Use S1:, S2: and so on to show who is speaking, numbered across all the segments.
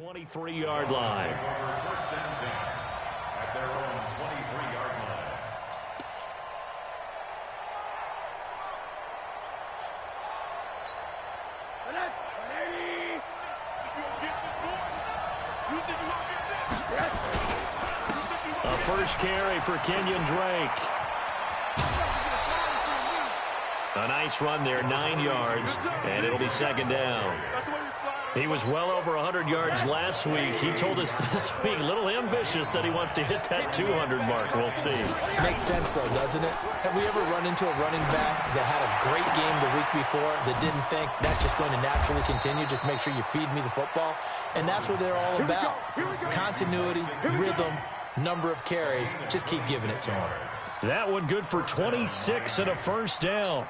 S1: 23-yard line.
S2: First and 10 at their own 23-yard line.
S1: A first carry for Kenyon Drake. A nice run there, 9 yards, and it'll be second down. He was well over 100 yards last week. He told us this week, a little ambitious, that he wants to hit that 200 mark. We'll see.
S3: Makes sense, though, doesn't it? Have we ever run into a running back that had a great game the week before that didn't think that's just going to naturally continue? Just make sure you feed me the football. And that's what they're all about. Continuity, rhythm, number of carries. Just keep giving it to him.
S1: That one good for 26 and a first down.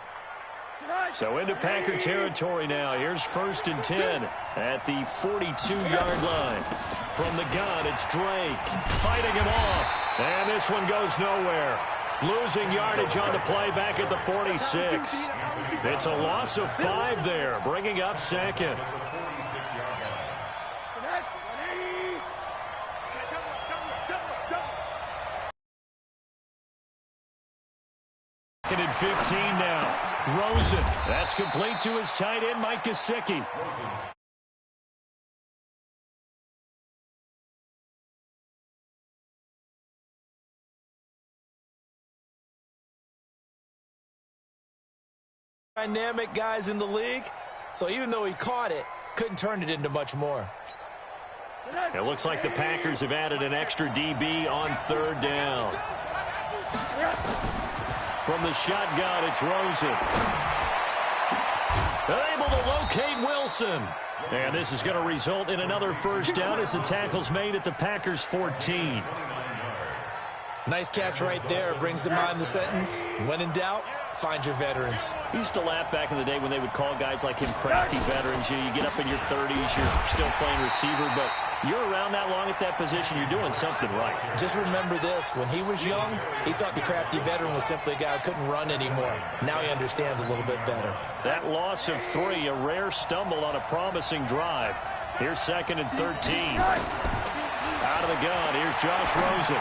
S1: So into Packer territory now. Here's first and 10 at the 42-yard line. From the gun, it's Drake fighting him off. And this one goes nowhere. Losing yardage on the play back at the 46. It's a loss of 5 there, bringing up second. Second and 15 now. Rosen. That's complete to his tight end, Mike Gesicki.
S3: Dynamic guys in the league, so even though he caught it, couldn't turn it into much more.
S1: It looks like the Packers have added an extra DB on third down. From the shotgun, it's Rosen. They're able to locate Wilson. And this is going to result in another first down as the tackle's made at the Packers' 14.
S3: Nice catch right there. Brings to mind the sentence, when in doubt, find your veterans.
S1: We used to laugh back in the day when they would call guys like him crafty veterans. You get up in your 30s, you're still playing receiver, but you're around that long at that position, you're doing something right.
S3: Just remember this. When he was young, he thought the crafty veteran was simply a guy who couldn't run anymore. Now he understands a little bit better.
S1: That loss of 3, a rare stumble on a promising drive. Here's second and 13. Out of the gun, here's Josh Rosen.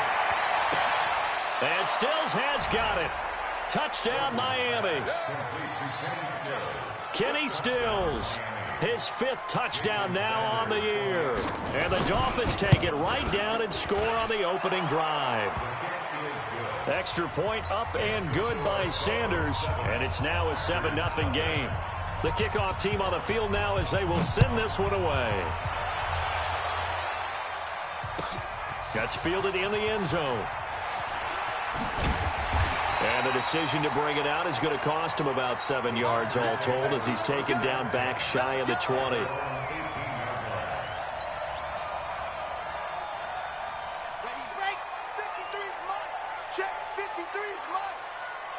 S1: And Stills has got it. Touchdown, Miami. Kenny Stills, his 5th touchdown now on the year. And the Dolphins take it right down and score on the opening drive. Extra point up and good by Sanders. And it's now a 7-0 game. The kickoff team on the field now as they will send this one away. That's fielded in the end zone. And the decision to bring it out is going to cost him about 7 yards all told as he's taken down back shy of the 20.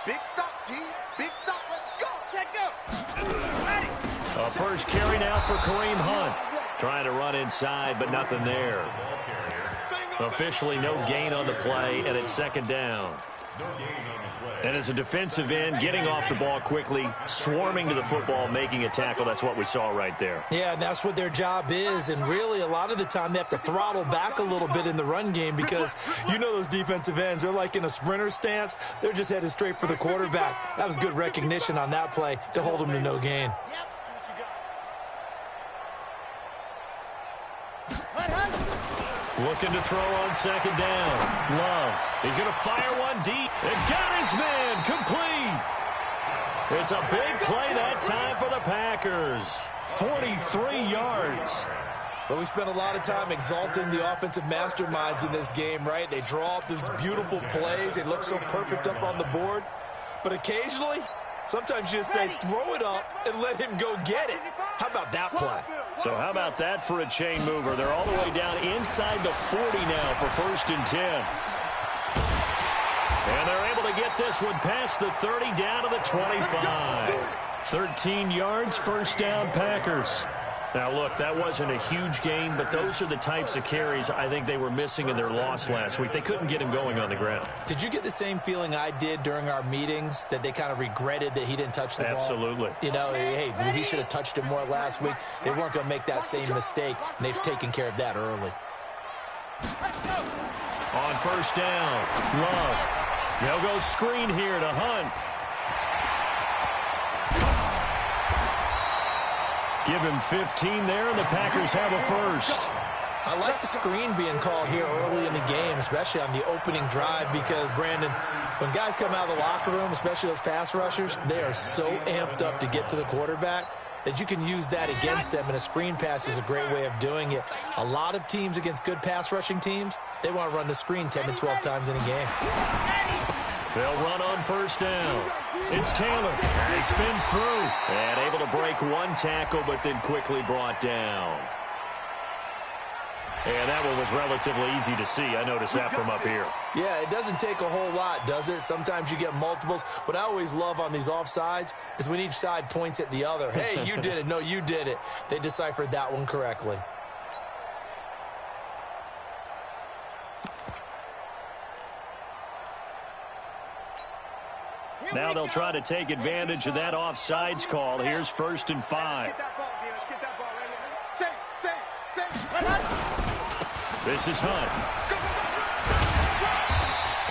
S4: Big stop, D. Big stop. Let's go. Check up.
S1: A first carry now for Kareem Hunt. Trying to run inside, but nothing there. Officially no gain on the play, and it's second down. And as a defensive end, getting off the ball quickly, swarming to the football, making a tackle, that's what we saw right there.
S3: Yeah, and that's what their job is, and really a lot of the time they have to throttle back a little bit in the run game because you know those defensive ends, they're like in a sprinter stance. They're just headed straight for the quarterback. That was good recognition on that play to hold them to no gain.
S1: Looking to throw on second down. Love. He's going to fire one deep. And got his man complete. It's a big play that time for the Packers. 43 yards.
S3: But we spent a lot of time exalting the offensive masterminds in this game, right? They draw up these beautiful plays. They look so perfect up on the board. But occasionally, sometimes you just say, throw it up and let him go get it. How about that play?
S1: So how about that for a chain mover? They're all the way down inside the 40 now for first and 10. And they're able to get this one past the 30 down to the 25. 13 yards, first down Packers. Now, look, that wasn't a huge game, but those are the types of carries I think they were missing in their loss last week. They couldn't get him going on the ground.
S3: Did you get the same feeling I did during our meetings, that they kind of regretted that he didn't touch the ball?
S1: Absolutely.
S3: You know, hey, he should have touched it more last week. They weren't going to make that same mistake, and they've taken care of that early.
S1: On first down, Love. They'll go screen here to Hunt. Give him 15 there, and the Packers have a first.
S3: I like the screen being called here early in the game, especially on the opening drive, because, Brandon, when guys come out of the locker room, especially those pass rushers, they are so amped up to get to the quarterback that you can use that against them, and a screen pass is a great way of doing it. A lot of teams against good pass rushing teams, they want to run the screen 10 to 12 times in a game.
S1: They'll run on first down. It's Taylor. He spins through. And able to break one tackle, but then quickly brought down. And that one was relatively easy to see. I noticed that from up here.
S3: Yeah, it doesn't take a whole lot, does it? Sometimes you get multiples. What I always love on these offsides is when each side points at the other. Hey, you did it. No, you did it. They deciphered that one correctly.
S1: Now they'll try to take advantage of that offsides call. Here's 1st and 5. This is Hunt.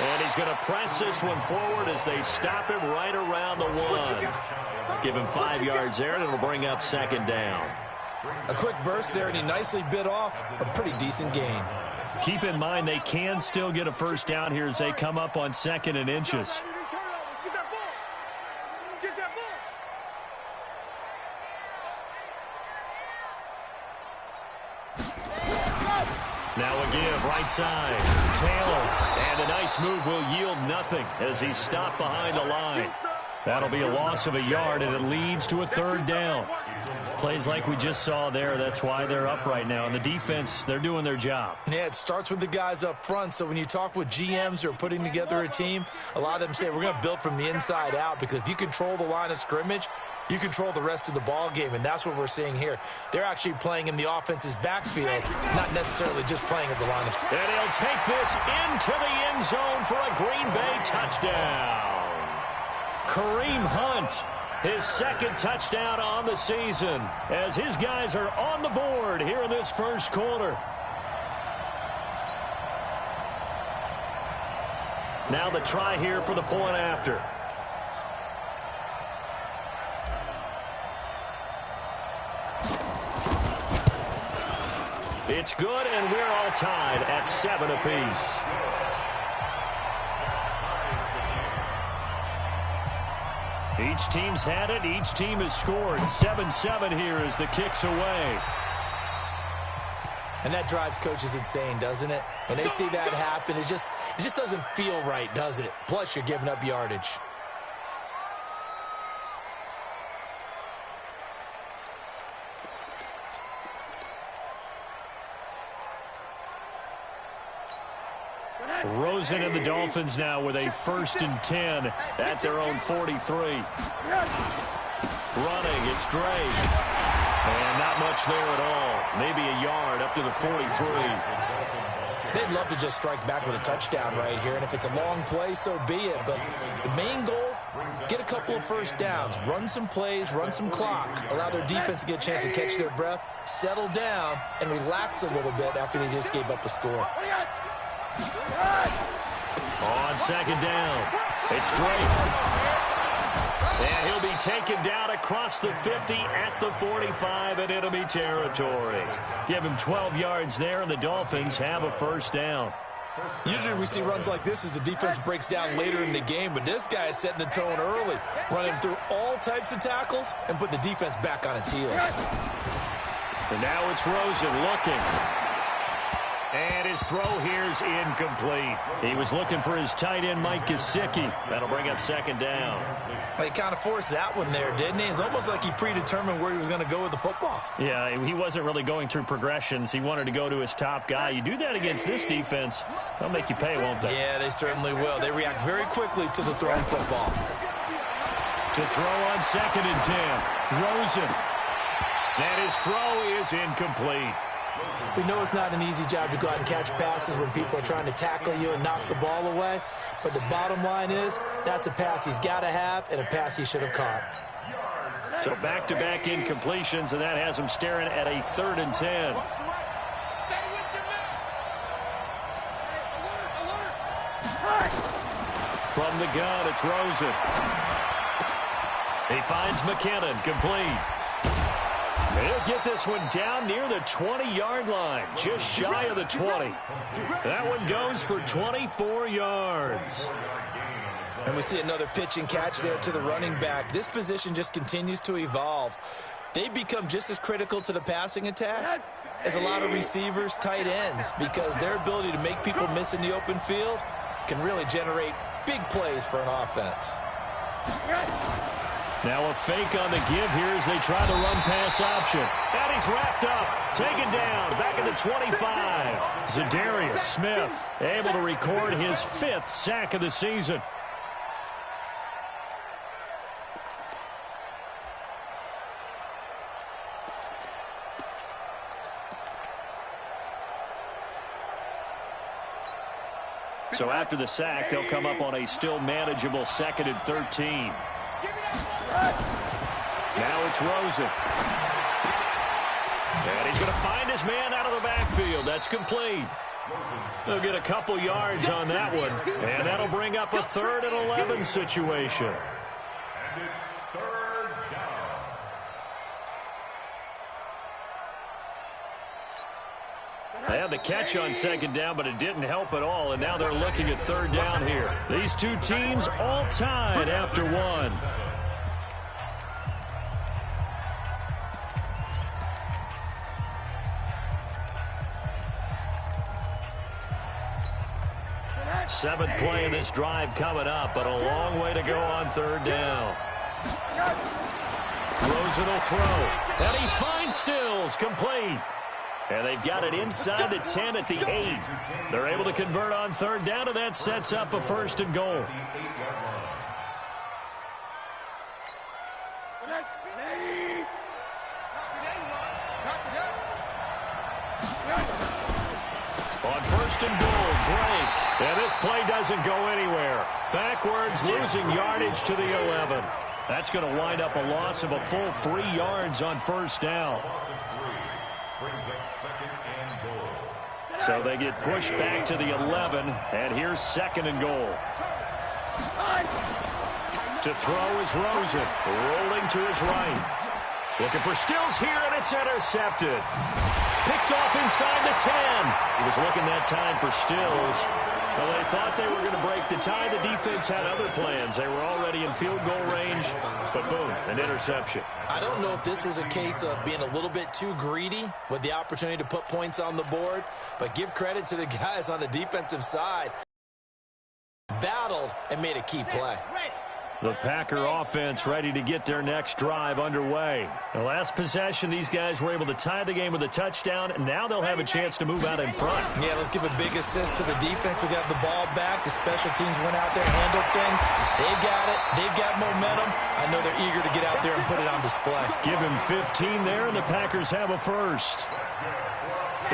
S1: And he's going to press this one forward as they stop him right around the 1. Give him 5 yards there, and it'll bring up 2nd down.
S3: A quick burst there, and he nicely bit off a pretty decent gain.
S1: Keep in mind they can still get a first down here as they come up on 2nd and inches. Now a give, right side. Taylor, and a nice move will yield nothing as he's stopped behind the line. That'll be a loss of a yard, and it leads to a 3rd down. Plays like we just saw there, that's why they're up right now. And the defense, they're doing their job.
S3: Yeah, it starts with the guys up front. So when you talk with GMs who are putting together a team, a lot of them say we're going to build from the inside out, because if you control the line of scrimmage, you control the rest of the ball game, and that's what we're seeing here. They're actually playing in the offense's backfield, not necessarily just playing at the line of scrimmage.
S1: And he'll take this into the end zone for a Green Bay touchdown. Kareem Hunt, his 2nd touchdown on the season, as his guys are on the board here in this first quarter. Now the try here for the point after. It's good, and we're all tied at 7 apiece. Each team's had it. Each team has scored. 7-7 here as the kick's away.
S3: And that drives coaches insane, doesn't it? When they see that happen, it just doesn't feel right, does it? Plus, you're giving up yardage.
S1: Rosen and the Dolphins now with a 1st and 10 at their own 43. Running, it's Drake. And not much there at all. Maybe a yard up to the 43.
S3: They'd love to just strike back with a touchdown right here, and if it's a long play, so be it. But the main goal, get a couple of first downs, run some plays, run some clock, allow their defense to get a chance to catch their breath, settle down, and relax a little bit after they just gave up a score.
S1: On 2nd down, it's Drake. And he'll be taken down across the 50 at the 45 in enemy territory. Give him 12 yards there, and the Dolphins have a 1st down.
S3: Usually we see runs like this as the defense breaks down later in the game, but this guy is setting the tone early, running through all types of tackles and putting the defense back on its heels.
S1: And now it's Rosen looking. And his throw here's incomplete. He was looking for his tight end, Mike Gesicki. That'll bring up 2nd down.
S3: He kind of forced that one there, didn't he? It's almost like he predetermined where he was going to go with the football.
S1: Yeah, he wasn't really going through progressions. He wanted to go to his top guy. You do that against this defense, they'll make you pay, won't they?
S3: Yeah, they certainly will. They react very quickly to the thrown football.
S1: To throw on 2nd and 10, Rosen. And his throw is incomplete.
S3: We know it's not an easy job to go out and catch passes when people are trying to tackle you and knock the ball away. But the bottom line is, that's a pass he's got to have and a pass he should have caught.
S1: So back-to-back incompletions, and that has him staring at a 3rd and 10. From the gun, it's Rosen. He finds McKinnon, complete. He'll get this one down near the 20-yard line, just shy of the 20. That one goes for 24 yards.
S3: And we see another pitch and catch there to the running back. This position just continues to evolve. They become just as critical to the passing attack as a lot of receivers, tight ends, because their ability to make people miss in the open field can really generate big plays for an offense.
S1: Now a fake on the give here as they try the run-pass option. And he's wrapped up, taken down, back at the 25. Zadarius Smith able to record his 5th sack of the season. So after the sack, they'll come up on a still manageable 2nd and 13. Now it's Rosen. And he's going to find his man out of the backfield. That's complete. They'll get a couple yards on that one. And that'll bring up a 3rd and 11 situation.
S2: And it's 3rd down.
S1: They had the catch on 2nd down, but it didn't help at all, and now they're looking at 3rd down here. These two teams all tied after one. Seventh play of this drive coming up, but a long way to go on 3rd down. Rosen will throw, and he finds Stills, complete. And they've got it inside the 10 at the 8. They're able to convert on 3rd down, and that sets up a 1st and goal. On 1st and goal, Drake. And this play doesn't go anywhere. Backwards, losing yardage to the 11. That's going to wind up a loss of a full 3 yards on 1st down. So they get pushed back to the 11, and here's 2nd and goal. To throw is Rosen, rolling to his right. Looking for Stills here, and it's intercepted. Picked off inside the 10. He was looking that time for Stills. Well, they thought they were going to break the tie. The defense had other plans. They were already in field goal range, but boom, an interception.
S3: I don't know if this was a case of being a little bit too greedy with the opportunity to put points on the board, but give credit to the guys on the defensive side. Battled and made a key play.
S1: The Packer offense ready to get their next drive underway. The last possession, these guys were able to tie the game with a touchdown, and now they'll have a chance to move out in front.
S3: Yeah, let's give a big assist to the defense who got the ball back. The special teams went out there and handled things. They've got it. They've got momentum. I know they're eager to get out there and put it on display.
S1: Give him 15 there, and the Packers have a 1st.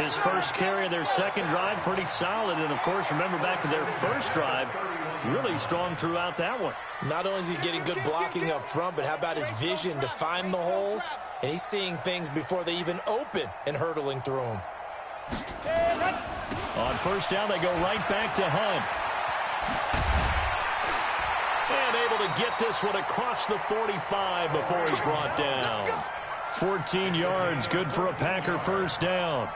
S1: His first carry of their 2nd drive, pretty solid. And, of course, remember back to their 1st drive, really strong throughout that one.
S3: Not only is he getting good blocking up front, but how about his vision to find the holes? And he's seeing things before they even open and hurdling through them.
S1: On 1st down, they go right back to Hunt. And able to get this one across the 45 before he's brought down. 14 yards, good for a Packer 1st down.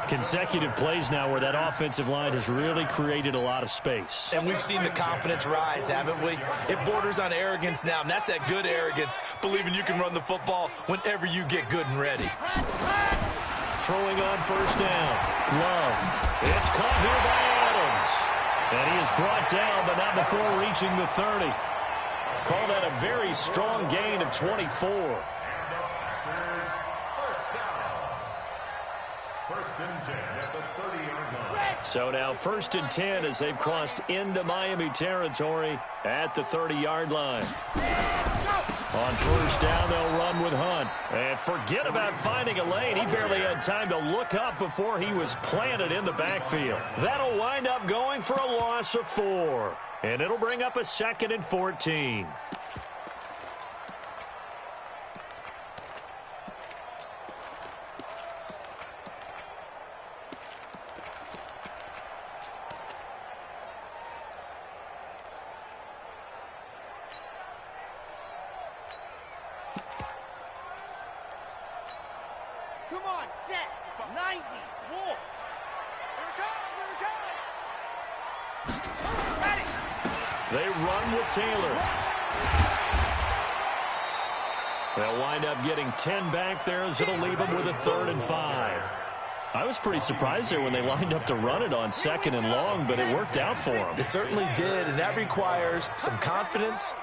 S1: Consecutive plays now where that offensive line has really created a lot of space.
S3: And we've seen the confidence rise, haven't we? It borders on arrogance now, and that's that good arrogance, believing you can run the football whenever you get good and ready.
S1: Throwing on 1st down. Love. It's caught here by Adams. And he is brought down, but not before reaching the 30. Call that a very strong gain of 24. So now 1st and 10 as they've crossed into Miami territory at the 30-yard line. On first down, they'll run with Hunt. And forget about finding a lane. He barely had time to look up before he was planted in the backfield. That'll wind up going for a loss of 4. And it'll bring up a 2nd and 14.
S4: Come on, set. 90. Walk. Here it comes. Ready.
S1: They run with Taylor. They'll wind up getting 10 back there as it'll leave them with a 3rd and 5. I was pretty surprised there when they lined up to run it on 2nd and long, but it worked out for them.
S3: It certainly did, and that requires some confidence,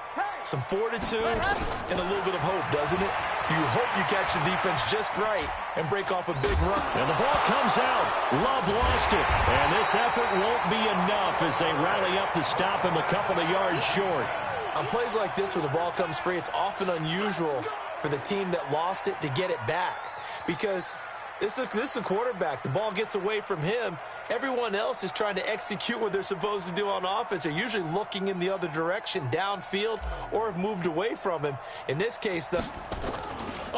S3: some fortitude, and a little bit of hope, doesn't it? You hope you catch the defense just right and break off a big run.
S1: And the ball comes out. Love lost it. And this effort won't be enough as they rally up to stop him a couple of yards short.
S3: On plays like this where the ball comes free, it's often unusual for the team that lost it to get it back. Because this is a quarterback. The ball gets away from him. Everyone else is trying to execute what they're supposed to do on offense. They're usually looking in the other direction, downfield, or have moved away from him. In this case,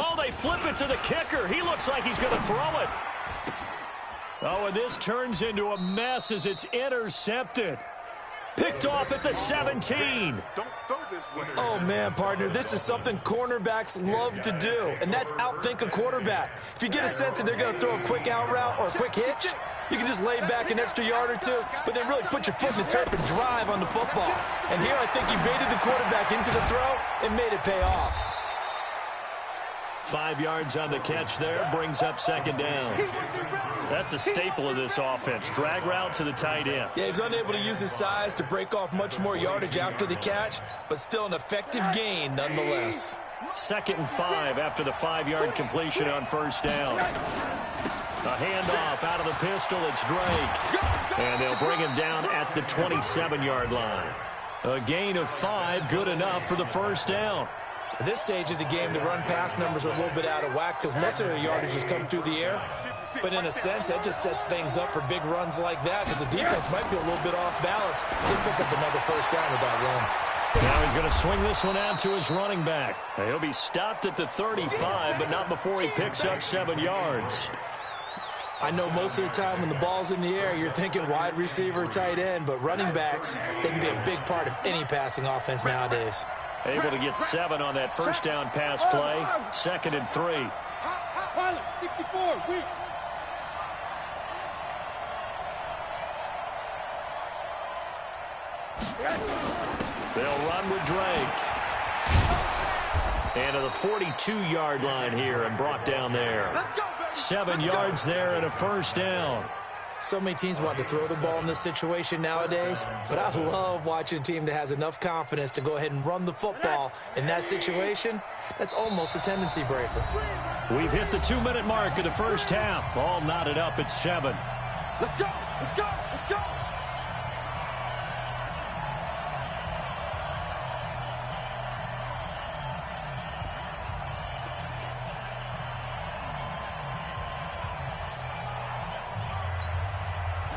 S1: Oh, they flip it to the kicker. He looks like he's going to throw it. Oh, and this turns into a mess as it's intercepted. Picked off at the 17.
S4: Don't throw this way.
S3: Oh, man, partner, this is something cornerbacks love to do, and that's outthink a quarterback. If you get a sense that they're going to throw a quick out route or a quick hitch, you can just lay back an extra yard or two, but then really put your foot in the turf and drive on the football. And here I think he baited the quarterback into the throw and made it pay off.
S1: 5 yards on the catch there, brings up 2nd down. That's a staple of this offense. Drag route to the tight end.
S3: Yeah, he's unable to use his size to break off much more yardage after the catch, but still an effective gain nonetheless.
S1: 2nd and 5 after the 5-yard completion on first down. A handoff out of the pistol. It's Drake. And they'll bring him down at the 27-yard line. A gain of 5, good enough for the first down.
S3: At this stage of the game, the run-pass numbers are a little bit out of whack because most of their yardage has come through the air. But in a sense, that just sets things up for big runs like that because the defense might be a little bit off balance. He'll pick up another first down with that run.
S1: Now he's going to swing this one out to his running back. He'll be stopped at the 35, but not before he picks up 7 yards.
S3: I know most of the time when the ball's in the air, you're thinking wide receiver, tight end, but running backs, they can be a big part of any passing offense nowadays.
S1: Able to get 7 on that first down pass play. 2nd and 3.
S5: Pilot, 64, weak.
S1: They'll run with Drake. And to the 42-yard line here and brought down there. 7 yards there and a first down.
S3: So many teams want to throw the ball in this situation nowadays, but I love watching a team that has enough confidence to go ahead and run the football in that situation. That's almost a tendency breaker.
S1: We've hit the 2-minute mark of the first half. All knotted up at 7.
S4: Let's go. Let's go. Let's go.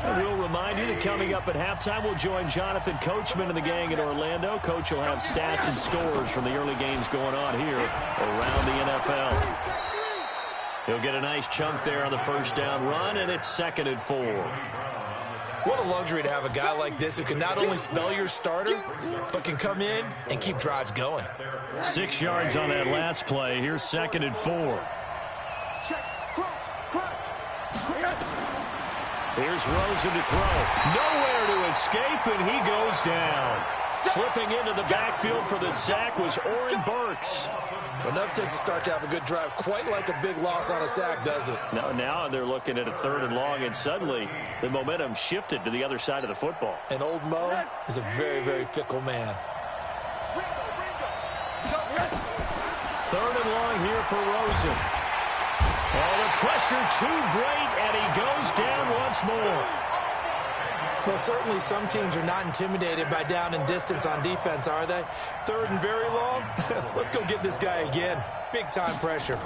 S1: We'll remind you that coming up at halftime, we'll join Jonathan Coachman and the gang in Orlando. Coach will have stats and scores from the early games going on here around the NFL. He'll get a nice chunk there on the first down run, and it's 2nd and 4.
S3: What a luxury to have a guy like this who can not only spell your starter, but can come in and keep drives going.
S1: 6 yards on that last play. Here's 2nd and 4. Here's Rosen to throw. Nowhere to escape, and he goes down. Slipping into the backfield for the sack was Oren Burks.
S3: Enough takes a start to have a good drive. Quite like a big loss on a sack, does it?
S1: Now they're looking at a 3rd and long, and suddenly the momentum shifted to the other side of the football.
S3: And old Mo is a very, very fickle man.
S1: 3rd and long here for Rosen. Oh, the pressure too great, and he goes down once more.
S3: Well, certainly some teams are not intimidated by down and distance on defense, are they? Third and very long? Let's go get this guy again. Big-time pressure.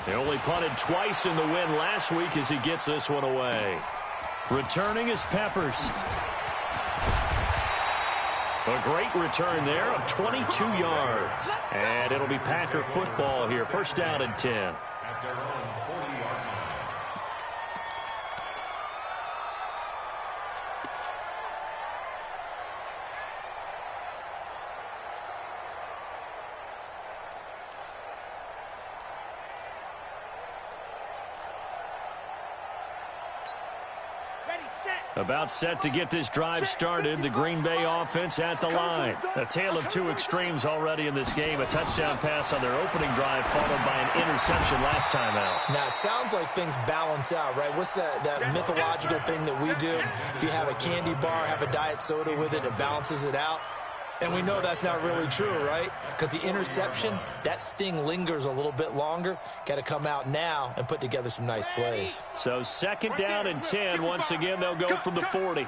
S1: They only punted twice in the win last week as he gets this one away. Returning is Peppers. A great return there of 22 yards. And it'll be Packer football here. First down and 10.
S2: At their own 40-yard line.
S1: About set to get this drive started. The Green Bay offense at the line. A tale of two extremes already in this game. A touchdown pass on their opening drive followed by an interception last time out.
S3: Now, it sounds like things balance out, right? What's that mythological thing that we do? If you have a candy bar, have a diet soda with it, it balances it out. And we know that's not really true, right? Because the interception, that sting lingers a little bit longer. Got to come out now and put together some nice plays.
S1: So second down and 10. Once again, they'll go from the 40.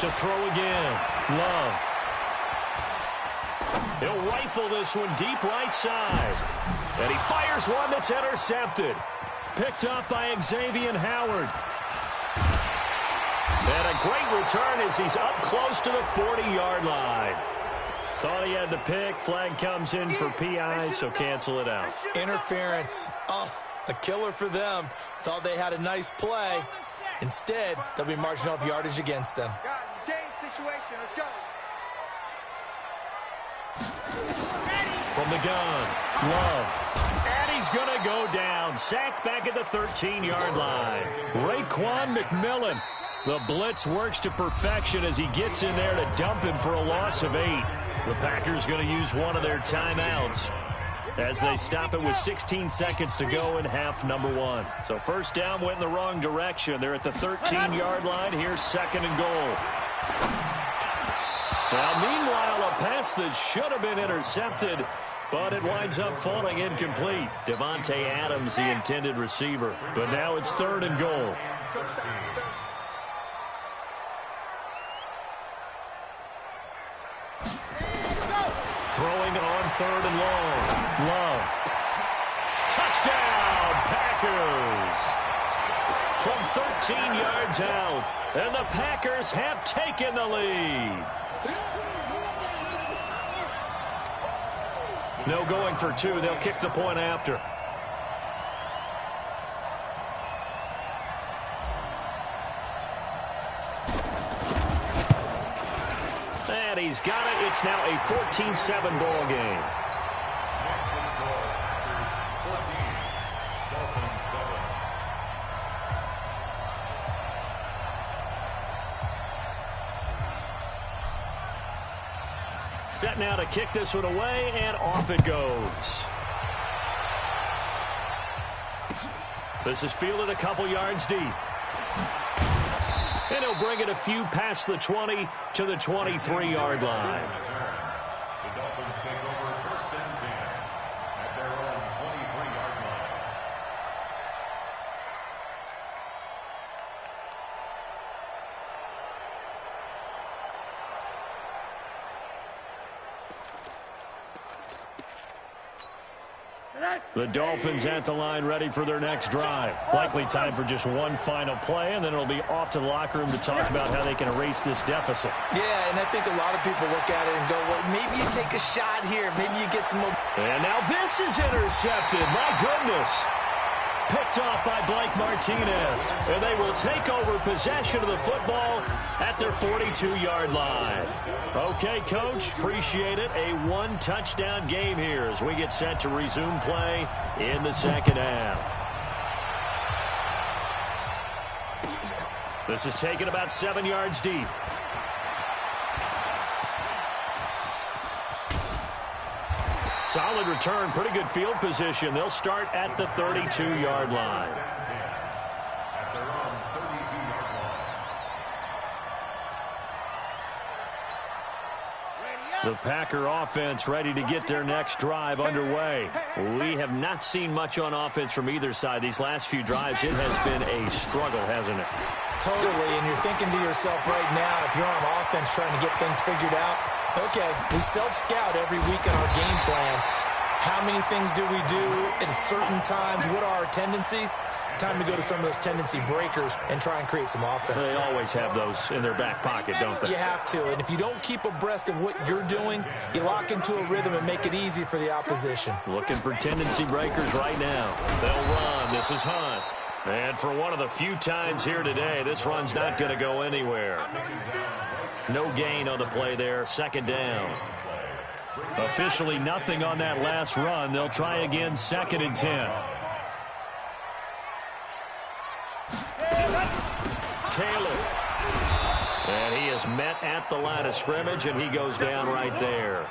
S1: To throw again. Love. He'll rifle this one deep right side. And he fires one that's intercepted. Picked up by Xavier Howard. And a great return as he's up close to the 40-yard line. Thought he had the pick. Flag comes in for PI, so cancel it out.
S3: Interference. Oh, a killer for them. Thought they had a nice play. Instead, they'll be marching off yardage against them.
S5: Guys, it's game situation. Let's go.
S1: From the gun, Love. And he's going to go down. Sacked back at the 13-yard line. Raekwon McMillan. The blitz works to perfection as he gets in there to dump him for a loss of 8. The Packers going to use one of their timeouts as they stop it with 16 seconds to go in half number 1. So first down went in the wrong direction. They're at the 13-yard line. Here's second and goal. Now, meanwhile, a pass that should have been intercepted, but it winds up falling incomplete. Devontae Adams, the intended receiver. But now it's third and goal. Throwing on third and long. Love. Touchdown, Packers. From 13 yards out. And the Packers have taken the lead. No going for 2. They'll kick the point after. And he's got it. It's now a 14-7 ball game. Set now to kick this one away, and off it goes. This is fielded a couple yards deep. And he'll bring it a few past the 20 to the 23-yard line.
S2: The Dolphins take over first and 10 at their own 23-yard line.
S1: The Dolphins at the line ready for their next drive. Likely time for just one final play, and then it'll be off to the locker room to talk about how they can erase this deficit.
S3: Yeah, and I think a lot of people look at it and go, well, maybe you take a shot here. Maybe you get some more.
S1: And now this is intercepted. My goodness. Picked off by Blake Martinez. And they will take over possession of the football at their 42-yard line. Okay, Coach, appreciate it. A one-touchdown game here as we get set to resume play in the second half. This is taken about 7 yards deep. Solid return, pretty good field position. They'll start at the 32-yard line.
S2: At their own 32-yard line.
S1: The Packer offense ready to get their next drive underway. We have not seen much on offense from either side. These last few drives, it has been a struggle, hasn't it?
S3: Totally, and you're thinking to yourself right now, if you're on offense trying to get things figured out, okay, we self-scout every week in our game plan. How many things do we do at certain times? What are our tendencies? Time to go to some of those tendency breakers and try and create some offense.
S1: They always have those in their back pocket, don't they?
S3: You have to, and if you don't keep abreast of what you're doing, you lock into a rhythm and make it easy for the opposition.
S1: Looking for tendency breakers right now. They'll run. This is Hunt. And for one of the few times here today, this run's not going to go anywhere. No gain on the play there. Second down. Officially nothing on that last run. They'll try again, 2nd and 10. Taylor. And he is met at the line of scrimmage, and he goes down right there.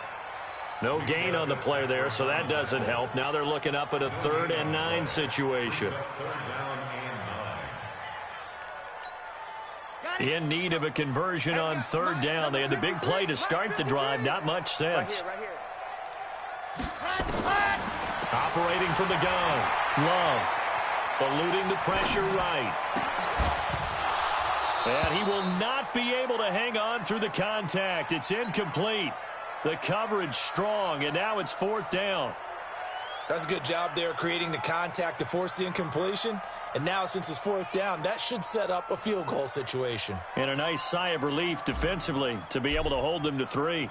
S1: No gain on the play there, so that doesn't help. Now they're looking up at a 3rd and 9 situation. In need of a conversion on 3rd down. They had the big play to start the drive. Not much sense. Operating from the gun. Love. Eluding the pressure right. And he will not be able to hang on through the contact. It's incomplete. The coverage strong, and now it's 4th down.
S3: That's a good job there creating the contact to force the incompletion. And now since it's 4th down, that should set up a field goal situation.
S1: And a nice sigh of relief defensively to be able to hold them to 3.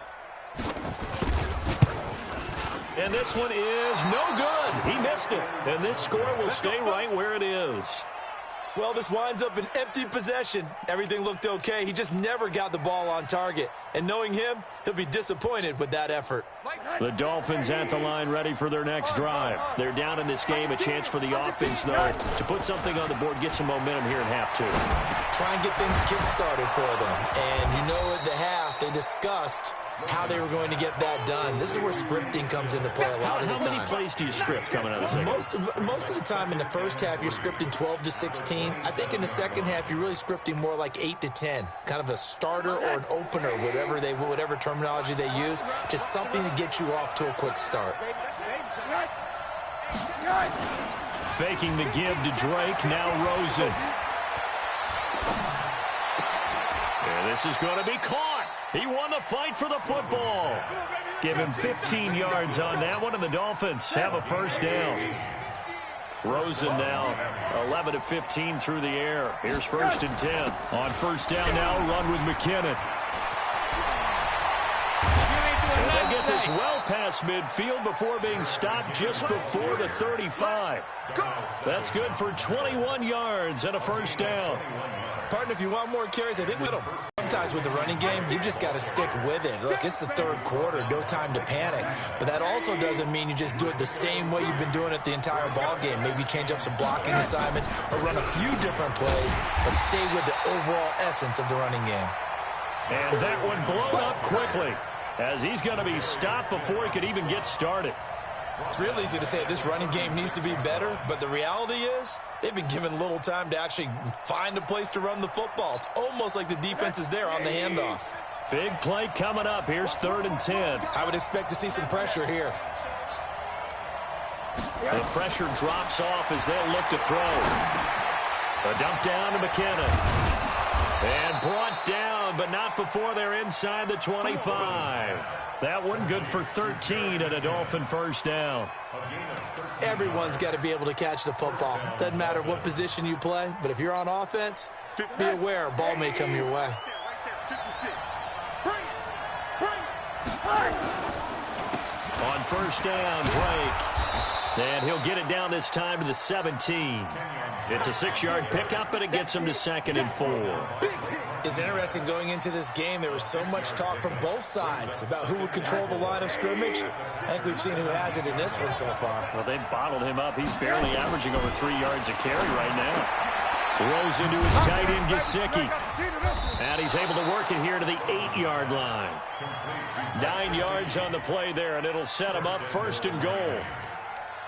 S1: And this one is no good. He missed it. And this score will stay right where it is.
S3: Well, this winds up an empty possession. Everything looked okay. He just never got the ball on target. And knowing him, he'll be disappointed with that effort.
S1: The Dolphins at the line ready for their next drive. They're down in this game. A chance for the offense, though, to put something on the board, get some momentum here in half 2.
S3: Try and get things kick-started for them. And you know at the half, they discussed how they were going to get that done. This is where scripting comes into play a lot of the time.
S1: How many plays do you script coming out of the second?
S3: Most of the time in the first half, you're scripting 12 to 16. I think in the second half, you're really scripting more like 8 to 10. Kind of a starter or an opener, whatever terminology they use. Just something to get you off to a quick start.
S1: Faking the give to Drake. Now Rosen. And this is going to be caught. He won the fight for the football. Give him 15 yards on that one, and the Dolphins have a 1st down. Rosen now 11 of 15 through the air. Here's 1st and 10. On 1st down now, run with McKinnon. And they get this well past midfield before being stopped just before the 35. That's good for 21 yards and a 1st down.
S3: Partner, if you want more carries, I think sometimes with the running game, you've just got to stick with it. Look, it's the 3rd quarter, no time to panic. But that also doesn't mean you just do it the same way you've been doing it the entire ball game. Maybe change up some blocking assignments or run a few different plays, but stay with the overall essence of the running game.
S1: And that one blown up quickly as he's going to be stopped before he could even get started.
S3: It's real easy to say this running game needs to be better, but the reality is they've been given little time to actually find a place to run the football. It's almost like the defense is there on the handoff.
S1: Big play coming up. Here's 3rd and 10.
S3: I would expect to see some pressure here.
S1: The pressure drops off as they'll look to throw. A dump down to McKinnon. And brought down, but not before they're inside the 25. That one good for 13 and a Dolphin 1st down.
S3: Everyone's got to be able to catch the football. Doesn't matter what position you play, but if you're on offense, be aware a ball may come your way.
S1: On 1st down, Drake. And he'll get it down this time to the 17. It's a 6-yard pickup, but it gets him to 2nd and 4.
S3: It's interesting going into this game. There was so much talk from both sides about who would control the line of scrimmage. I think we've seen who has it in this one so far.
S1: Well, they've bottled him up. He's barely averaging over 3 yards a carry right now. Rolls into his tight end, Gesicki. And he's able to work it here to the 8-yard line. 9 yards on the play there, and it'll set him up 1st and goal.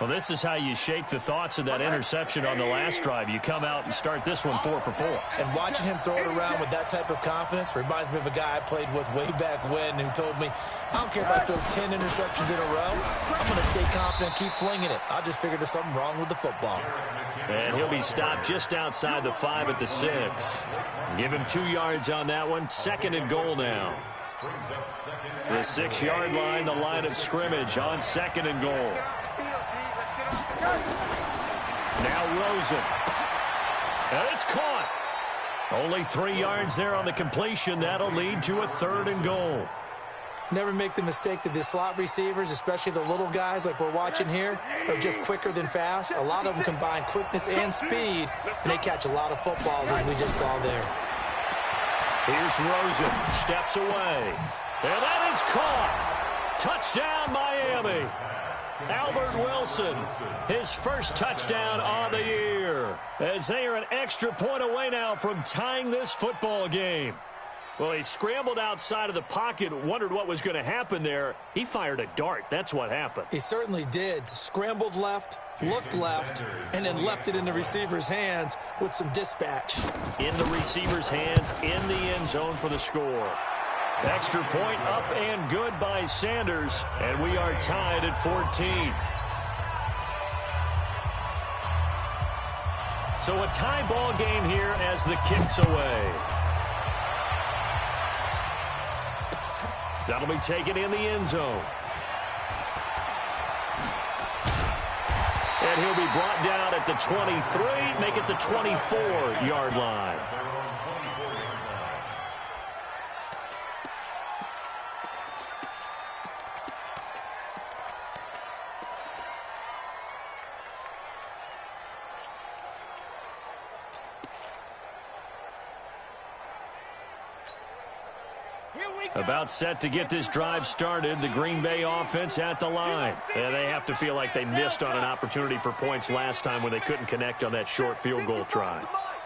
S1: Well, this is how you shake the thoughts of that interception on the last drive. You come out and start this one 4 for 4.
S3: And watching him throw it around with that type of confidence reminds me of a guy I played with way back when who told me, I don't care if I throw 10 interceptions in a row. I'm going to stay confident, keep flinging it. I just figured there's something wrong with the football.
S1: And he'll be stopped just outside the 5 at the 6. Give him 2 yards on that one. 2nd and goal now. The 6-yard line, the line of scrimmage on 2nd and goal. Now Rosen. And it's caught. Only 3 yards there on the completion. That'll lead to a 3rd and goal.
S3: Never make the mistake that the slot receivers, especially the little guys like we're watching here, are just quicker than fast. A lot of them combine quickness and speed, and they catch a lot of footballs, as we just saw there.
S1: Here's Rosen. Steps away. And that is caught. Touchdown, Miami. Albert Wilson, his first touchdown on the year, as they are an extra point away now from tying this football game. Well, he scrambled outside of the pocket, wondered what was going to happen there. He fired a dart. That's what happened.
S3: He certainly did. Scrambled left, looked left, and then left it in the receiver's hands with some dispatch.
S1: In the receiver's hands, in the end zone for the score. Extra point up and good by Sanders, and we are tied at 14. So a tie ball game here as the kick's away. That'll be taken in the end zone. And he'll be brought down at the 23, make it the 24-yard line. About set to get this drive started, the Green Bay offense at the line. And they have to feel like they missed on an opportunity for points last time when they couldn't connect on that short field goal try.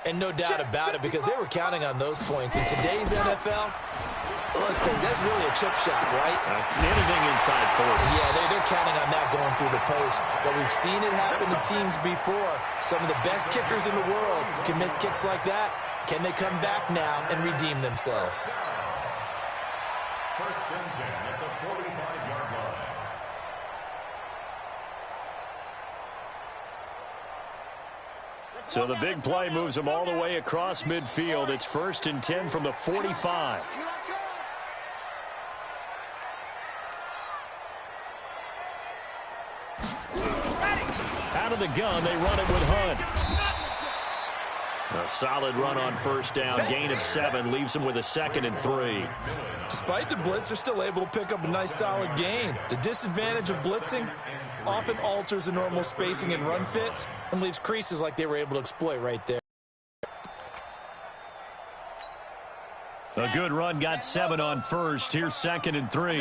S3: And no doubt about it, because they were counting on those points. In today's NFL, let's face it, that's really a chip shot, right?
S1: That's anything inside 40.
S3: Yeah, they're counting on that going through the post. But we've seen it happen to teams before. Some of the best kickers in the world can miss kicks like that. Can they come back now and redeem themselves?
S2: 1st and 10 at the 45-yard line.
S1: So the big play moves them all the way across midfield. It's 1st and 10 from the 45. Out of the gun, they run it with Hunt. A solid run on 1st down. Gain of 7 leaves them with a 2nd and 3.
S3: Despite the blitz, they're still able to pick up a nice solid gain. The disadvantage of blitzing often alters the normal spacing and run fits and leaves creases like they were able to exploit right there.
S1: A good run, got 7 on 1st. Here's 2nd and 3.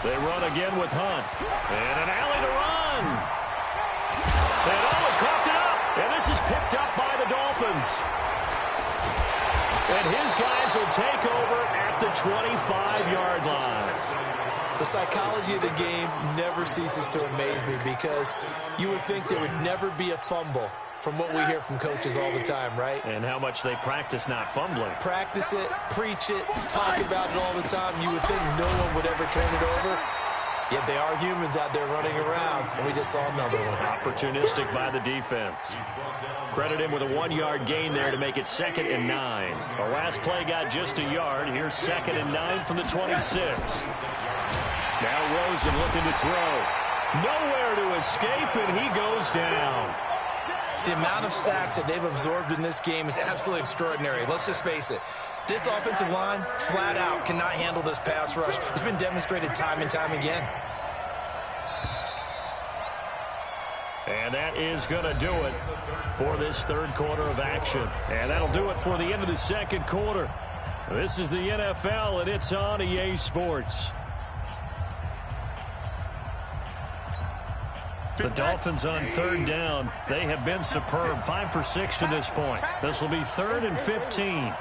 S1: They run again with Hunt. And an alley to run. And Owen coughed it up. And this is picked up by the Dolphins. And his guys will take over at the 25-yard line.
S3: The psychology of the game never ceases to amaze me, because you would think there would never be a fumble from what we hear from coaches all the time, right?
S1: And how much they practice not fumbling.
S3: Practice it, preach it, talk about it all the time. You would think no one would ever turn it over. Yet they are humans out there running around, and we just saw another one.
S1: Opportunistic by the defense. Credit him with a 1-yard gain there to make it 2nd and 9. The last play got just a yard. Here's 2nd and 9 from the 26. Now Rosen looking to throw. Nowhere to escape, and he goes down.
S3: The amount of sacks that they've absorbed in this game is absolutely extraordinary. Let's just face it. This offensive line, flat out, cannot handle this pass rush. It's been demonstrated time and time again.
S1: And that is going to do it for this 3rd quarter of action. And that'll do it for the end of the 2nd quarter. This is the NFL, and it's on EA Sports. The Dolphins on 3rd down. They have been superb. 5 for 6 to this point. This will be 3rd and 15.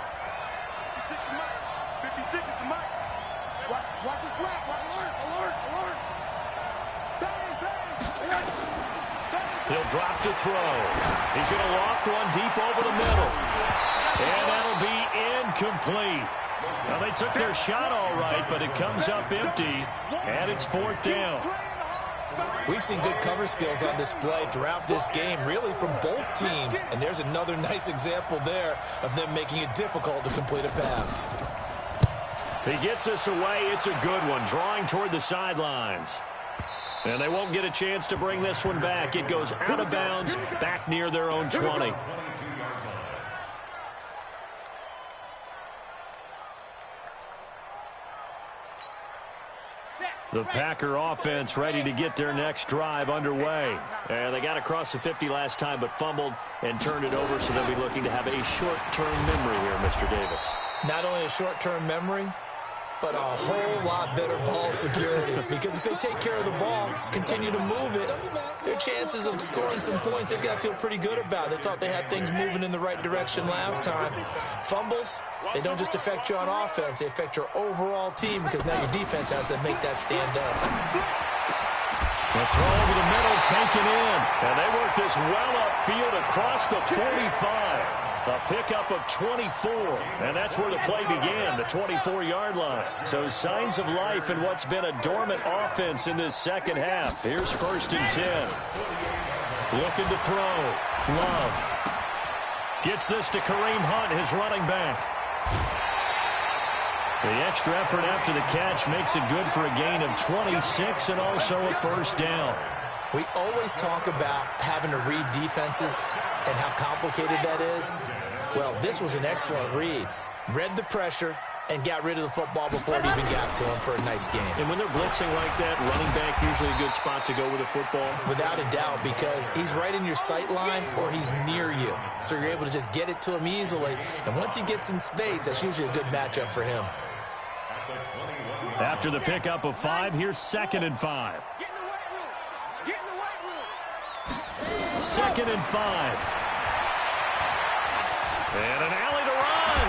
S1: He'll drop to throw. He's going to loft one deep over the middle. And that'll be incomplete. Well, they took their shot all right, but it comes up empty, and it's 4th down.
S3: We've seen good cover skills on display throughout this game, really from both teams. And there's another nice example there of them making it difficult to complete a pass.
S1: He gets us away. It's a good one, drawing toward the sidelines. And they won't get a chance to bring this one back. It goes out of bounds, back near their own 20. The Packer offense ready to get their next drive underway. And they got across the 50 last time, but fumbled and turned it over, so they'll be looking to have a short-term memory here, Mr. Davis.
S3: Not only a short-term memory, but a whole lot better ball security. Because if they take care of the ball, continue to move it, their chances of scoring some points, they've got to feel pretty good about. They thought they had things moving in the right direction last time. Fumbles, they don't just affect you on offense, they affect your overall team, because now your defense has to make that stand up.
S1: The throw over the middle, taken in. And they work this well upfield across the 45. A pickup of 24, and that's where the play began, the 24-yard line. So signs of life in what's been a dormant offense in this second half. Here's 1st and 10. Looking to throw. Love. Gets this to Kareem Hunt, his running back. The extra effort after the catch makes it good for a gain of 26 and also a 1st down.
S3: We always talk about having to read defenses and how complicated that is. Well, this was an excellent read. Read the pressure and got rid of the football before it even got to him for a nice game.
S1: And when they're blitzing like that, running back usually a good spot to go with the football?
S3: Without a doubt, because he's right in your sight line or he's near you. So you're able to just get it to him easily. And once he gets in space, that's usually a good matchup for him.
S1: After the pickup of 5, here's 2nd and 5. 2nd and 5. And an alley to run.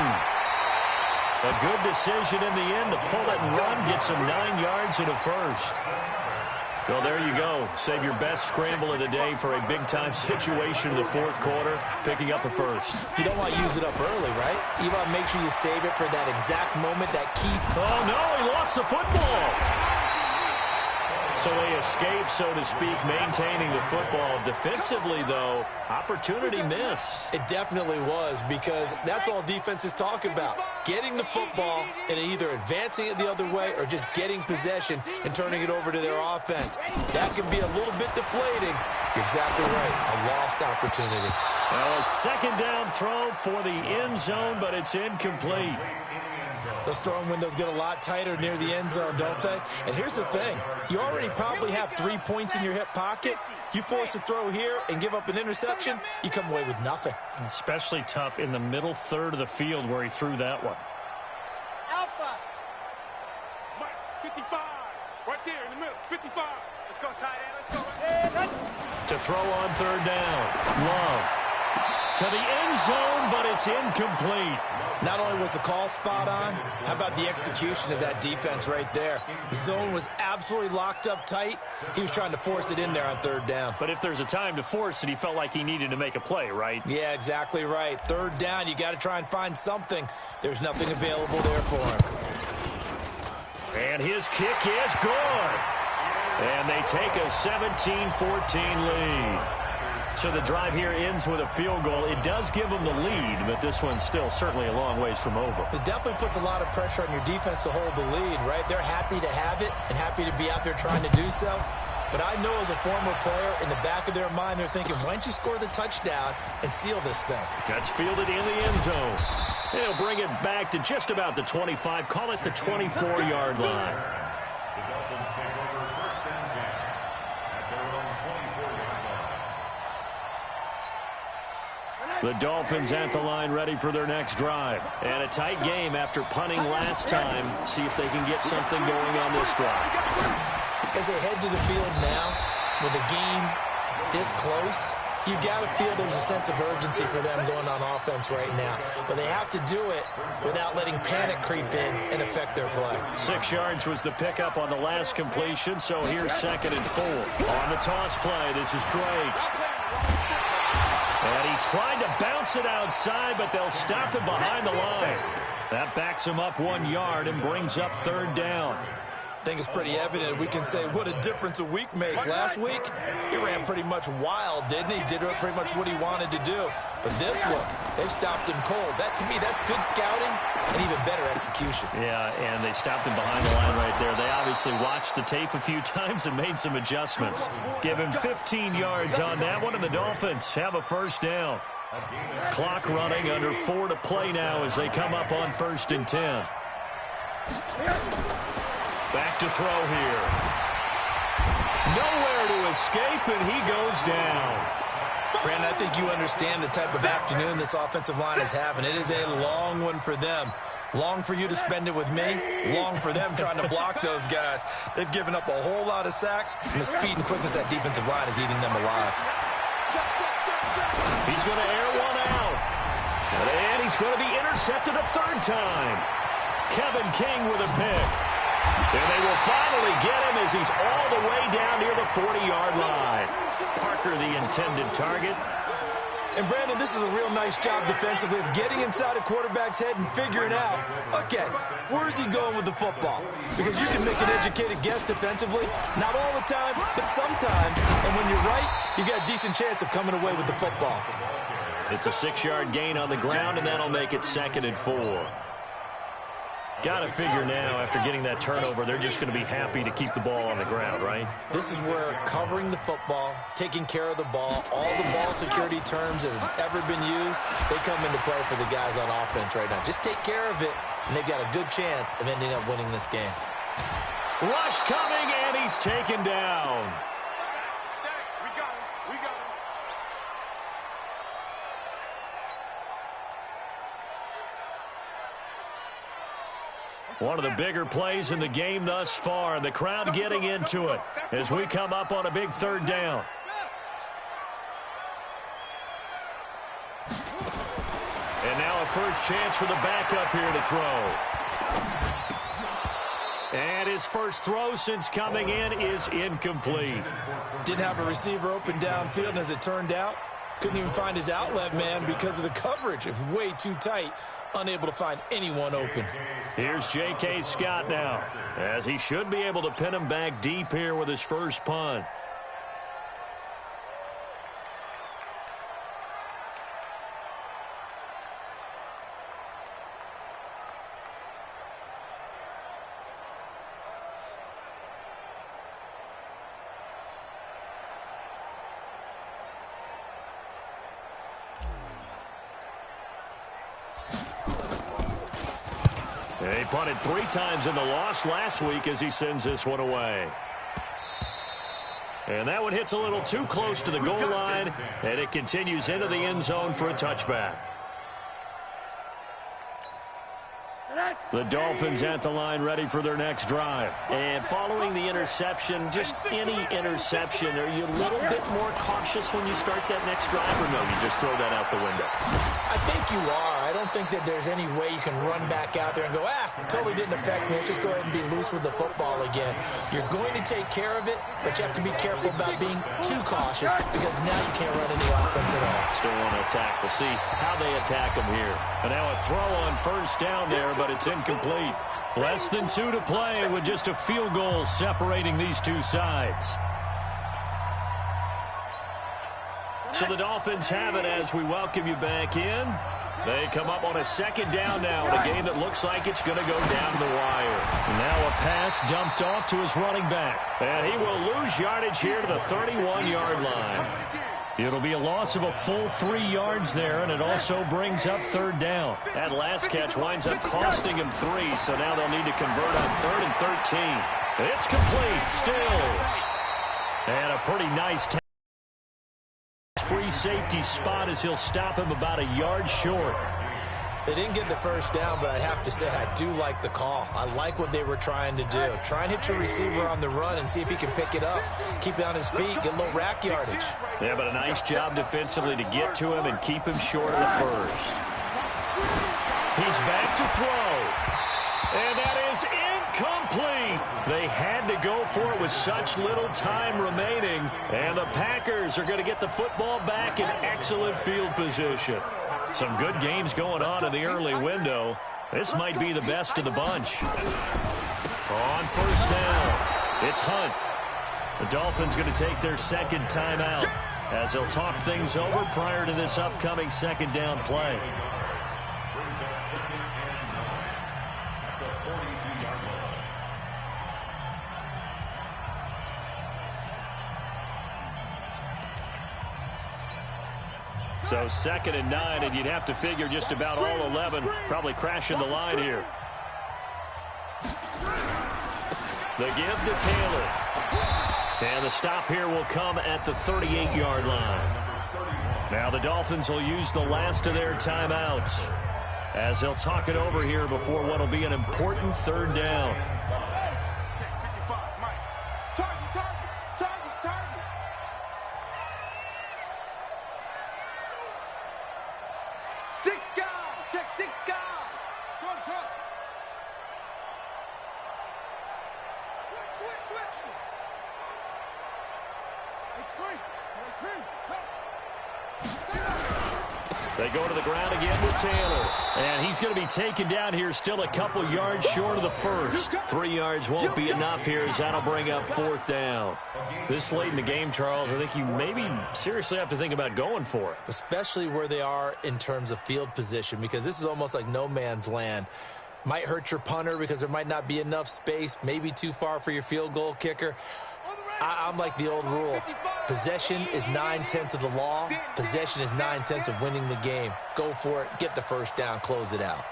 S1: A good decision in the end to pull it and run. Gets him 9 yards and a 1st. So there you go. Save your best scramble of the day for a big-time situation in the 4th quarter, picking up the 1st.
S3: You don't want to use it up early, right? You want to make sure you save it for that exact moment, that key.
S1: Oh, no, he lost the football. So they escape, so to speak, maintaining the football. Defensively, though, opportunity miss.
S3: It definitely was, because that's all defenses talk about. Getting the football and either advancing it the other way or just getting possession and turning it over to their offense. That can be a little bit deflating. You're exactly right. A lost opportunity.
S1: Well, a 2nd down throw for the end zone, but it's incomplete.
S3: Those throwing windows get a lot tighter near the end zone, don't they? And here's the thing. You already probably have 3 points in your hip pocket. You force a throw here and give up an interception, you come away with nothing.
S1: Especially tough in the middle third of the field where he threw that one.
S5: Alpha. 55. Right there in the middle. 55. Let's go, tight end. Let's go.
S1: To throw on 3rd down. Love. To the end zone, but it's incomplete.
S3: Not only was the call spot on, how about the execution of that defense right there? The zone was absolutely locked up tight. He was trying to force it in there on 3rd down.
S1: But if there's a time to force it, he felt like he needed to make a play, right?
S3: Yeah, exactly right. 3rd down, you got to try and find something. There's nothing available there for him.
S1: And his kick is good. And they take a 17-14 lead. So the drive here ends with a field goal. It does give them the lead, but this one's still certainly a long ways from over.
S3: It definitely puts a lot of pressure on your defense to hold the lead, right? They're happy to have it and happy to be out there trying to do so. But I know as a former player, in the back of their mind, they're thinking, why don't you score the touchdown and seal this thing?
S1: That's fielded in the end zone. They'll bring it back to just about the 25. Call it the 24-yard line.
S2: The Dolphins take over 1st and 10 at their own 24-yard line.
S1: The Dolphins at the line ready for their next drive. And a tight game after punting last time. See if they can get something going on this drive.
S3: As they head to the field now, with a game this close, You got to feel there's a sense of urgency for them going on offense right now. But they have to do it without letting panic creep in and affect their play.
S1: 6 yards was the pickup on the last completion, so here's 2nd and 4. On the toss play, this is Drake. And he tried to bounce it outside, but they'll stop him behind the line. That backs him up 1 yard and brings up 3rd down.
S3: I think it's pretty evident. We can say what a difference a week makes. Last week, he ran pretty much wild, didn't he? Did pretty much what he wanted to do. But this one, they've stopped him cold. That, to me, that's good scouting and even better execution.
S1: Yeah, and they stopped him behind the line right there. They obviously watched the tape a few times and made some adjustments. Give him 15 yards on that one, and the Dolphins have a 1st down. Clock running, under 4 to play now as they come up on 1st and 10. Back to throw here. Nowhere to escape, and he goes down.
S3: Brandon, I think you understand the type of afternoon this offensive line is having. It is a long one for them. Long for you to spend it with me. Long for them trying to block those guys. They've given up a whole lot of sacks, and the speed and quickness of that defensive line is eating them alive.
S1: He's going to air one out. And he's going to be intercepted a 3rd time. Kevin King with a pick. And they will finally get him as he's all the way down near the 40-yard line. Parker, the intended target.
S3: And, Brandon, this is a real nice job defensively of getting inside a quarterback's head and figuring out, okay, where's he going with the football? Because you can make an educated guess defensively. Not all the time, but sometimes. And when you're right, you got a decent chance of coming away with the football.
S1: It's a 6-yard gain on the ground, and that'll make it 2nd and 4. Got to figure now, after getting that turnover, they're just going to be happy to keep the ball on the ground, right?
S3: This is where covering the football, taking care of the ball, all the ball security terms that have ever been used, they come into play for the guys on offense right now. Just take care of it, and they've got a good chance of ending up winning this game.
S1: Rush coming, and he's taken down.
S5: We got him. We got him.
S1: One of the bigger plays in the game thus far, and the crowd getting into it as we come up on a big 3rd down. And now a first chance for the backup here to throw. And his first throw since coming in is incomplete.
S3: Didn't have a receiver open downfield, and as it turned out, couldn't even find his outlet man because of the coverage. It was way too tight. Unable to find anyone open.
S1: Here's J.K. Scott now, as he should be able to pin him back deep here with his first punt. He punted 3 times in the loss last week as he sends this one away. And that one hits a little too close to the goal line, and it continues into the end zone for a touchback. The Dolphins at the line ready for their next drive. And following the interception, just any interception, are you a little bit more cautious when you start that next drive, or no, you just throw that out the window?
S3: I think you are. I don't think that there's any way you can run back out there and go, totally didn't affect me. Let's just go ahead and be loose with the football again. You're going to take care of it, but you have to be careful about being too cautious because now you can't run any offense at all.
S1: Still want to attack. We'll see how they attack him here. And now a throw on first down there, but it's incomplete. Less than 2 to play with just a field goal separating these two sides. So the Dolphins have it as we welcome you back in. They come up on a 2nd down now in a game that looks like it's going to go down the wire. Now a pass dumped off to his running back. And he will lose yardage here to the 31-yard line. It'll be a loss of a full 3 yards there, and it also brings up 3rd down. That last catch winds up costing him 3, so now they'll need to convert on 3rd and 13. It's complete. Stills. And a pretty nice free safety spot as he'll stop him about a yard short.
S3: They didn't get the first down, but I have to say I do like the call. I like what they were trying to do. Try and hit your receiver on the run and see if he can pick it up, keep it on his feet, get a little rack yardage.
S1: Yeah, but a nice job defensively to get to him and keep him short of the first. He's back to throw. And that is incomplete. They had to go for it with such little time remaining. And the Packers are going to get the football back in excellent field position. Some good games going on in the early window. This might be the best of the bunch. On first down, it's Hunt. The Dolphins going to take their second timeout as they'll talk things over prior to this upcoming second down play. So 2nd and 9, and you'd have to figure just about all 11 probably crashing the line here. The give to Taylor. And the stop here will come at the 38-yard line. Now the Dolphins will use the last of their timeouts as they'll talk it over here before what will be an important third down. They go to the ground again with Taylor. And he's going to be taken down here still a couple yards short of the first. 3 yards won't be enough here as that'll bring up 4th down. This late in the game, Charles, I think you maybe seriously have to think about going for it.
S3: Especially where they are in terms of field position, because this is almost like no man's land. Might hurt your punter because there might not be enough space, maybe too far for your field goal kicker. I'm like the old rule. Possession is 9/10 of the law. Possession is 9/10 of winning the game. Go for it. Get the first down. Close it out.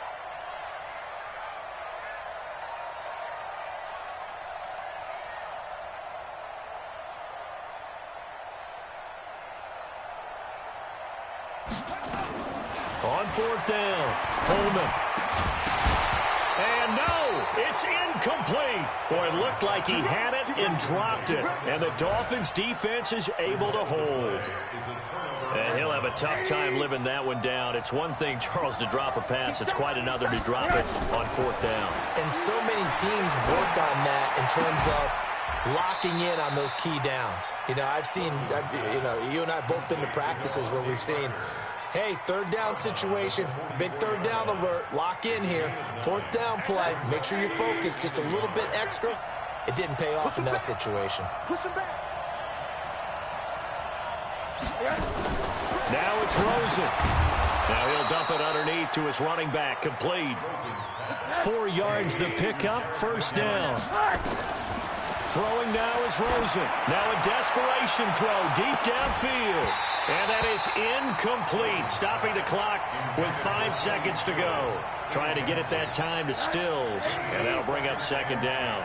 S1: On 4th down, Holman. And no, it's incomplete. Boy, it looked like he had it and dropped it. And the Dolphins defense is able to hold. And he'll have a tough time living that one down. It's one thing, Charles, to drop a pass. It's quite another to drop it on 4th down.
S3: And so many teams work on that in terms of locking in on those key downs. You know, I've seen, you and I both been to practices where we've seen, hey, 3rd down situation, big 3rd down alert, lock in here. 4th down play, make sure you focus just a little bit extra. It didn't pay off in that situation.
S5: Push him back.
S1: Now it's Rosen. Now he'll dump it underneath to his running back, complete. 4 yards the pickup, 1st down. Throwing now is Rosen. Now a desperation throw deep downfield. And that is incomplete, stopping the clock with 5 seconds to go. Trying to get it that time to Stills, and that'll bring up 2nd down.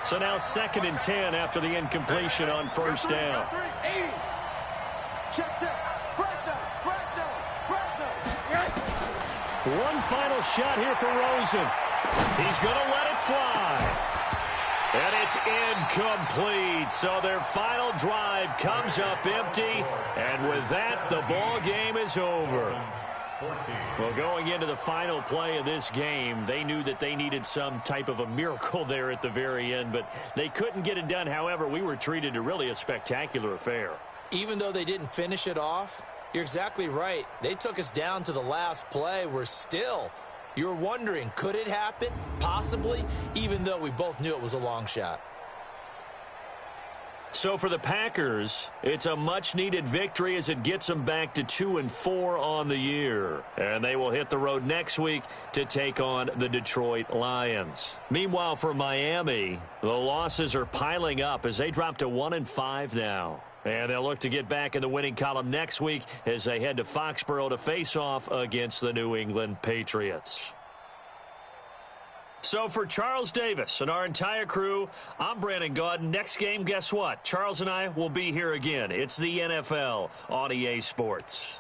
S1: So now 2nd and 10 after the incompletion on 1st down. One final shot here for Rosen. He's going to let it fly. And it's incomplete. So their final drive comes up empty. And with that, the ball game is over. Well, going into the final play of this game, they knew that they needed some type of a miracle there at the very end, but they couldn't get it done. However, we were treated to really a spectacular affair.
S3: Even though they didn't finish it off, you're exactly right. They took us down to the last play. We're still... You were wondering, could it happen? Possibly, even though we both knew it was a long shot.
S1: So for the Packers, it's a much-needed victory as it gets them back to 2-4 on the year. And they will hit the road next week to take on the Detroit Lions. Meanwhile, for Miami, the losses are piling up as they drop to 1-5 now. And they'll look to get back in the winning column next week as they head to Foxborough to face off against the New England Patriots. So for Charles Davis and our entire crew, I'm Brandon Gaudin. Next game, guess what? Charles and I will be here again. It's the NFL on EA Sports.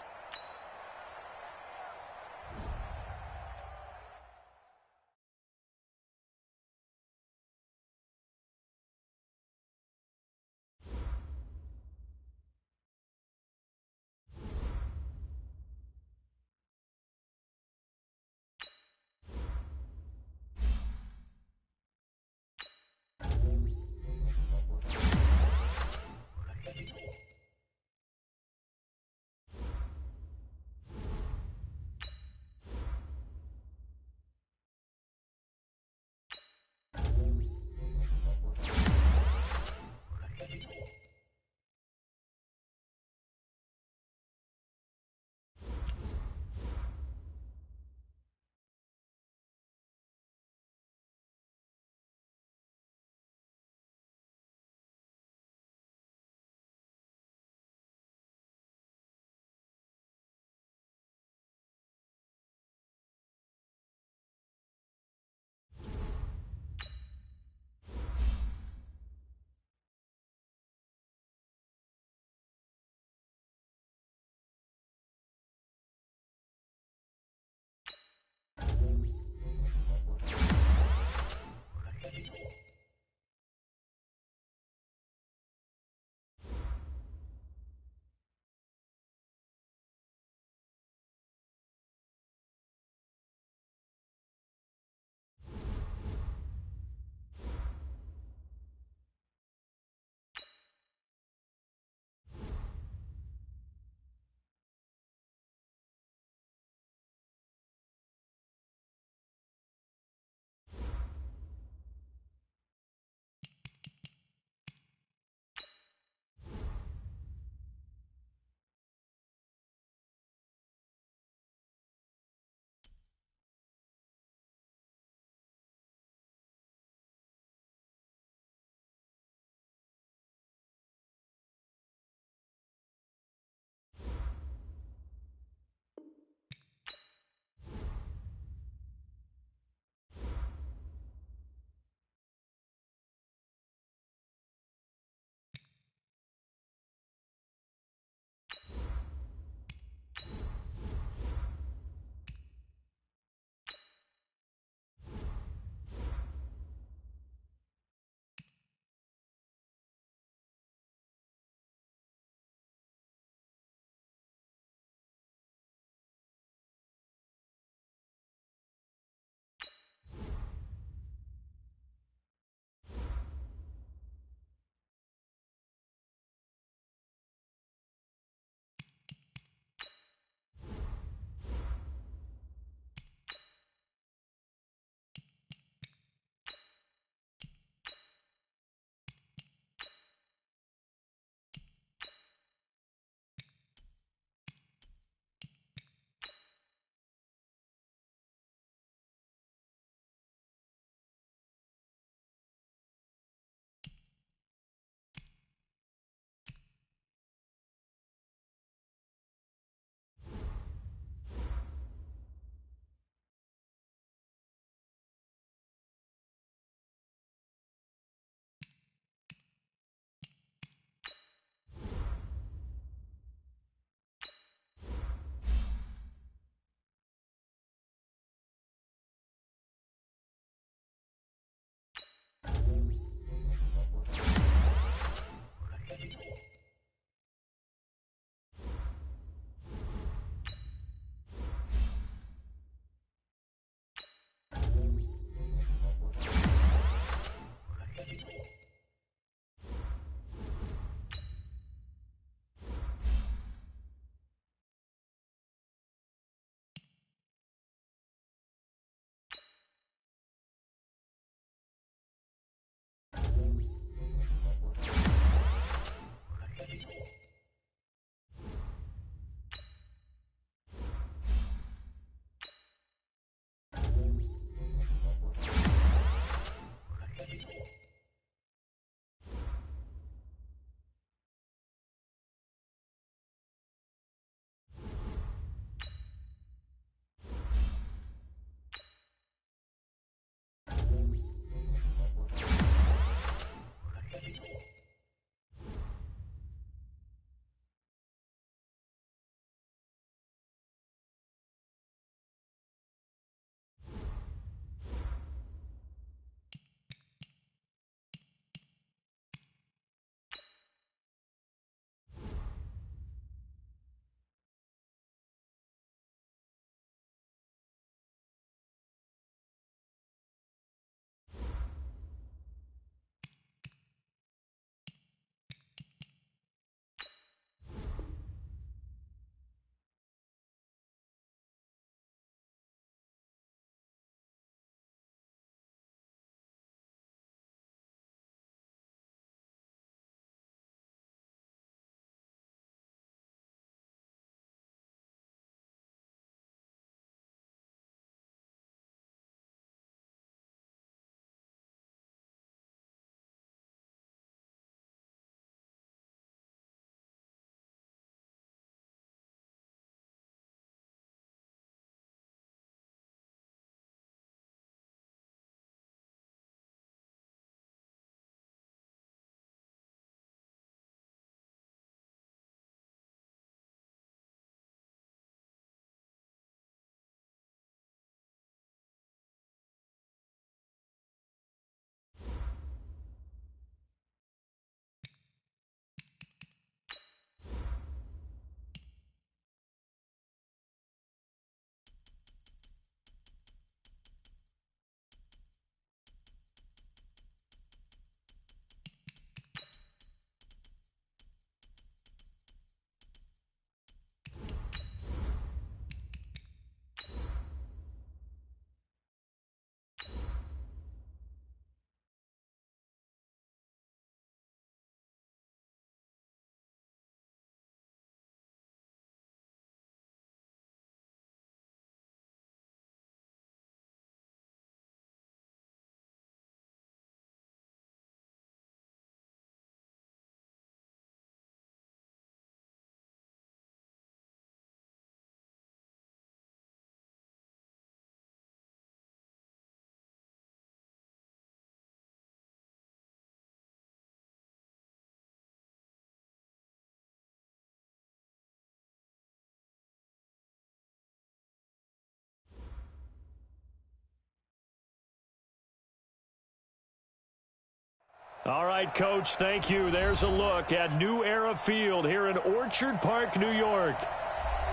S1: All right, Coach, thank you. There's a look at New Era Field here in Orchard Park, New York.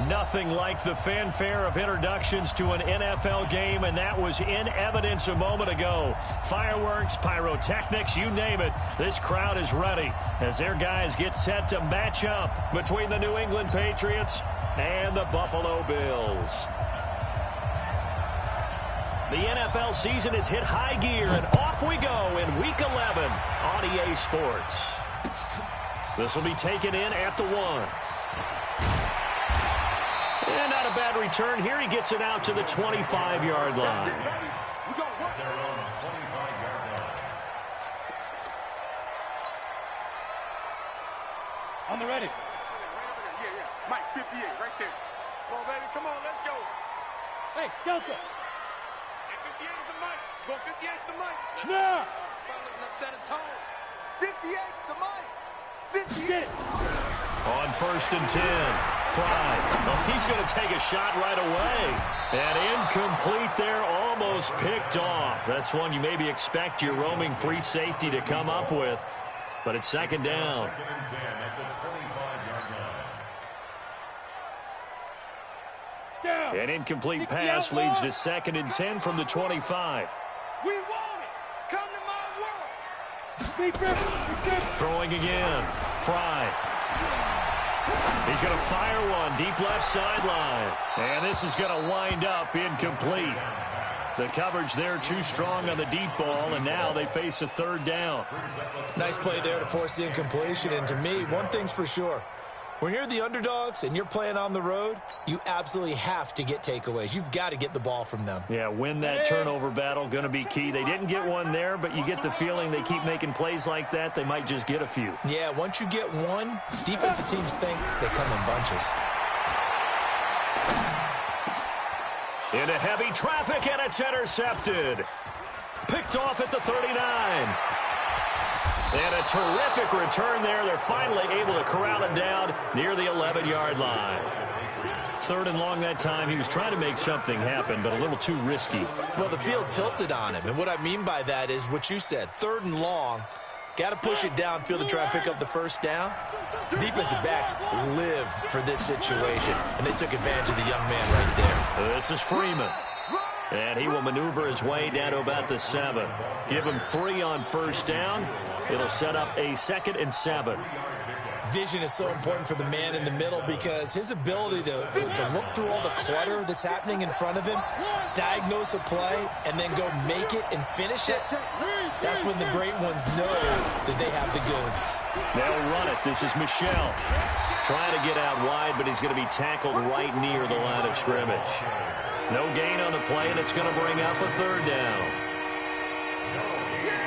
S1: Nothing like the fanfare of introductions to an NFL game, and that was in evidence a moment ago. Fireworks, pyrotechnics, you name it. This crowd is ready as their guys get set to match up between the New England Patriots and the Buffalo Bills. The NFL season has hit high gear, and off we go in Week 11 on EA Sports. This will be taken in at the 1. And not a bad return here. He gets it out to the 25-yard line.
S5: On the ready. Yeah. Mike, 58, right there. Come on, baby. Come on, let's go. Hey, Delta. 58's the Mike. Go 58's the Mike. Yeah. Fellas, let's set a tone.
S4: 58's the Mike. 58.
S1: On 1st and 10. Fry. Oh, he's going to take a shot right away. And incomplete there, almost picked off. That's one you maybe expect your roaming free safety to come up with. But it's 2nd down.
S2: 2nd and 10 at the 25-yard line.
S1: An incomplete pass leads to 2nd and 10 from the 25.
S5: We want it. Come to my world.
S1: Throwing again. Fry. He's going to fire one deep left sideline. And this is going to wind up incomplete. The coverage there too strong on the deep ball, and now they face a 3rd down.
S3: Nice play there to force the incompletion. And to me, one thing's for sure. When you're the underdogs and you're playing on the road, you absolutely have to get takeaways. You've got to get the ball from them.
S1: Yeah, win that turnover battle, going to be key. They didn't get one there, but you get the feeling they keep making plays like that, they might just get a few.
S3: Yeah, once you get one, defensive teams think they come in bunches.
S1: Into heavy traffic, and it's intercepted. Picked off at the 39. And a terrific return there. They're finally able to corral him down near the 11-yard line. 3rd and long that time. He was trying to make something happen, but a little too risky.
S3: Well, the field tilted on him, and what I mean by that is what you said. 3rd and long, got to push it downfield to try and pick up the 1st down. Defensive backs live for this situation, and they took advantage of the young man right there.
S1: This is Freeman. And he will maneuver his way down to about the 7. Give him 3 on 1st down. It'll set up a 2nd and 7.
S3: Vision is so important for the man in the middle because his ability to look through all the clutter that's happening in front of him, diagnose a play, and then go make it and finish it, that's when the great ones know that they have the goods.
S1: They'll run it. This is Michel. Trying to get out wide, but he's going to be tackled right near the line of scrimmage. No gain on the play, and it's going to bring up a 3rd down.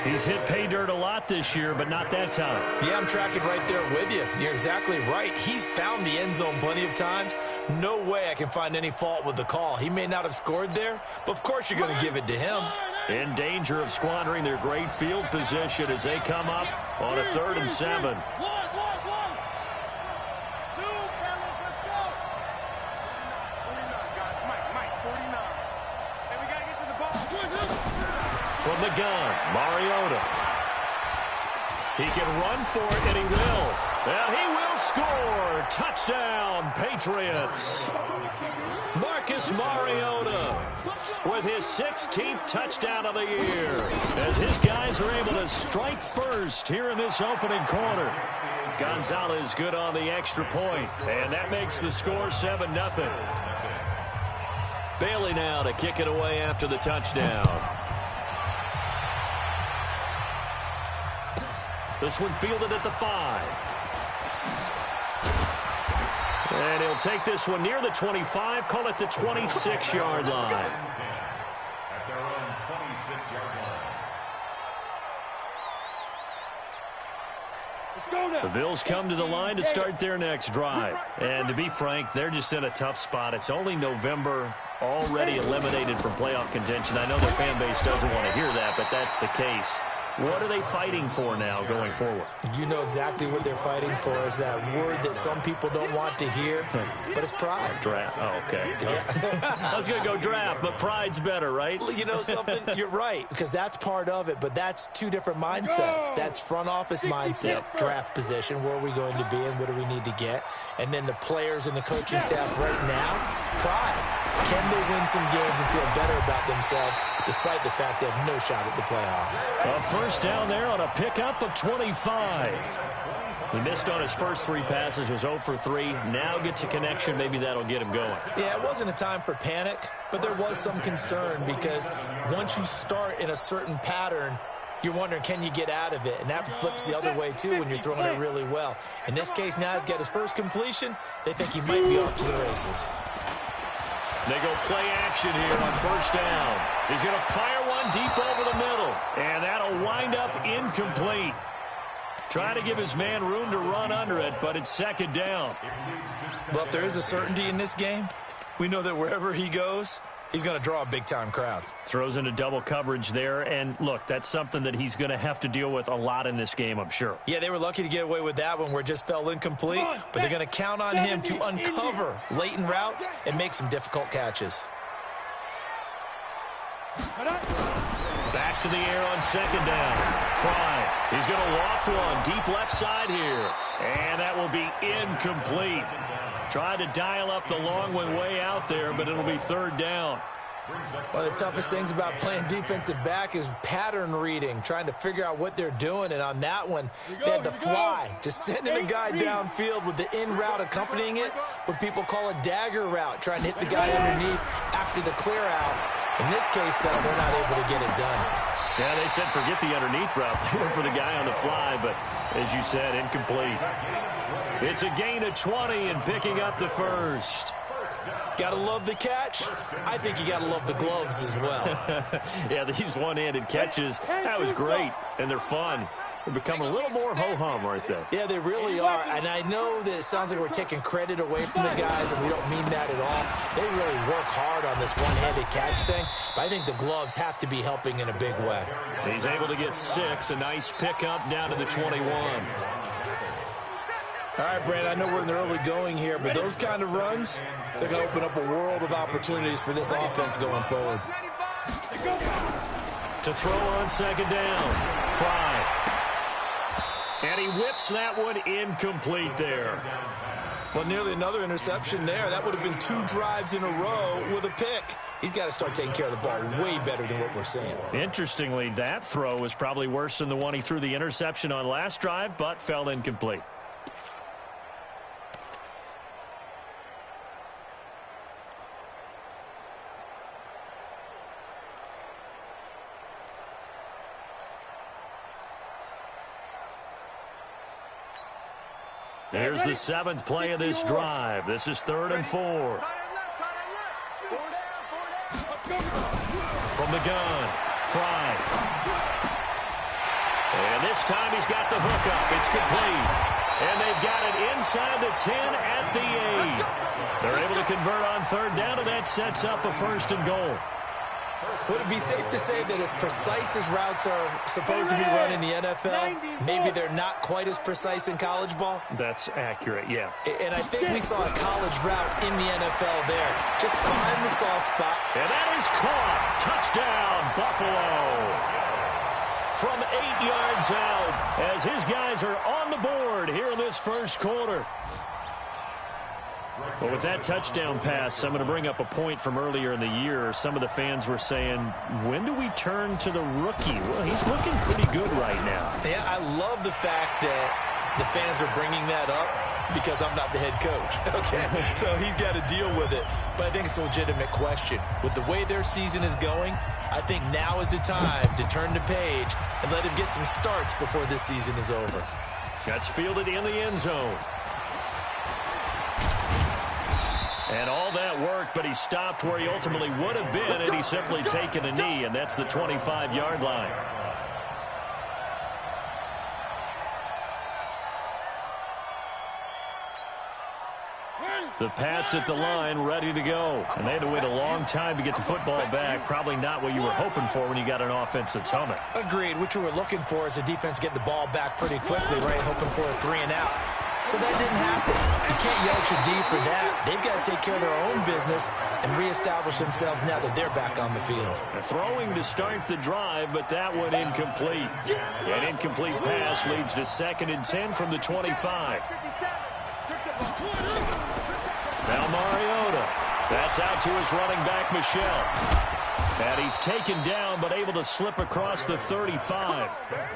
S1: He's hit pay dirt a lot this year, but not that time.
S3: Yeah, I'm tracking right there with you. You're exactly right. He's found the end zone plenty of times. No way I can find any fault with the call. He may not have scored there, but of course you're going to give it to him.
S1: In danger of squandering their great field position as they come up on a 3rd and 7. From the gun, Mariota. He can run for it, and he will. And he will score. Touchdown, Patriots. Marcus Mariota with his 16th touchdown of the year as his guys are able to strike first here in this opening quarter. Gonzalez good on the extra point, and that makes the score 7-0. Bailey now to kick it away after the touchdown. This one fielded at the 5. And he'll take this one near the 25, call it the 26-yard line.
S2: At their own 26-yard line.
S1: The Bills come to the line to start their next drive. And to be frank, they're just in a tough spot. It's only November, already eliminated from playoff contention. I know their fan base doesn't want to hear that, but that's the case. What are they fighting for now going forward?
S3: You know exactly what they're fighting for is that word that some people don't want to hear, but it's pride.
S1: Draft. Oh, okay. Yeah. I was going to go draft, but pride's better, right?
S3: You know something? You're right, because that's part of it, but that's two different mindsets. That's front office mindset, draft position, where are we going to be and what do we need to get? And then the players and the coaching staff right now, pride. Can they win some games and feel better about themselves despite the fact they have no shot at the playoffs?
S1: A first down there on a pickup of 25. He missed on his first 3 passes, was 0 for 3. Now gets a connection. Maybe that'll get him going.
S3: Yeah, it wasn't a time for panic, but there was some concern because once you start in a certain pattern, you're wondering, can you get out of it? And that flips the other way, too, when you're throwing it really well. In this case, now he's got his first completion. They think he might be off to the races.
S1: They go play action here on first down. He's going to fire one deep over the middle. And that'll wind up incomplete. Trying to give his man room to run under it, but it's second down.
S3: Well, if there is a certainty in this game, we know that wherever he goes, he's going to draw a big-time crowd. Throws
S1: into double coverage there, and look, that's something that he's going to have to deal with a lot in this game, I'm sure.
S3: Yeah, they were lucky to get away with that one where it just fell incomplete, but they're going to count on him to uncover latent routes and make some difficult catches.
S1: Back to the air on second down. Fry, he's going to loft one deep left side here, and that will be incomplete. Tried to dial up the long one way out there, but it'll be third down.
S3: One of the toughest things about playing defensive back is pattern reading, trying to figure out what they're doing. And on that one, they had the fly, just sending a guy downfield with the in route accompanying it, what people call a dagger route, trying to hit the guy underneath after the clear out. In this case, though, they're not able to get it done.
S1: Yeah, they said forget the underneath route. They went for the guy on the fly, but as you said, incomplete. It's a gain of 20 and picking up the first.
S3: Gotta love the catch. I think you gotta love the gloves as well.
S1: Yeah, these one-handed catches, that was great, and they're fun. They're becoming a little more ho-hum right there.
S3: Yeah, they really are, and I know that it sounds like we're taking credit away from the guys, and we don't mean that at all. They really work hard on this one-handed catch thing, but I think the gloves have to be helping in a big way.
S1: He's able to get 6, a nice pickup down to the 21.
S3: All right, Brand, I know we're in the early going here, but those kind of runs, they're going to open up a world of opportunities for this offense going forward.
S1: To throw on second down, Fry. And he whips that one incomplete there.
S3: Well, nearly another interception there. That would have been 2 drives in a row with a pick. He's got to start taking care of the ball way better than what we're seeing.
S1: Interestingly, that throw was probably worse than the one he threw the interception on last drive, but fell incomplete. Here's the 7th play of this drive. This is 3rd and 4. From the gun, Fry. And this time he's got the hookup. It's complete. And they've got it inside the 10 at the 8. They're able to convert on 3rd down, and that sets up a 1st and goal.
S3: Would it be safe to say that as precise as routes are supposed to be run in the NFL, maybe they're not quite as precise in college ball?
S1: That's accurate, yeah.
S3: And I think we saw a college route in the NFL there. Just find the soft spot.
S1: And that is caught. Touchdown, Buffalo. From 8 yards out as his guys are on the board here in this first quarter. Well, with that touchdown pass, I'm going to bring up a point from earlier in the year. Some of the fans were saying, when do we turn to the rookie? Well, he's looking pretty good right now.
S3: Yeah, I love the fact that the fans are bringing that up because I'm not the head coach. Okay, so he's got to deal with it. But I think it's a legitimate question. With the way their season is going, I think now is the time to turn the page and let him get some starts before this season is over.
S1: That's fielded in the end zone. And all that worked, but he stopped where he ultimately would have been, and he's simply taken a knee, and that's the 25-yard line. The Pats at the line, ready to go. And they had to wait a long time to get the football back. Probably not what you were hoping for when you got an offense that's humming.
S3: Agreed. What you were looking for is the defense get the ball back pretty quickly, right? Hoping for a 3-and-out. So that didn't happen. You can't yell at your D for that. They've got to take care of their own business and reestablish themselves now that they're back on the field.
S1: Throwing to start the drive, but that one incomplete. An incomplete pass leads to 2nd and 10 from the 25. Now Mariota. That's out to his running back, Michel. And he's taken down, but able to slip across the 35.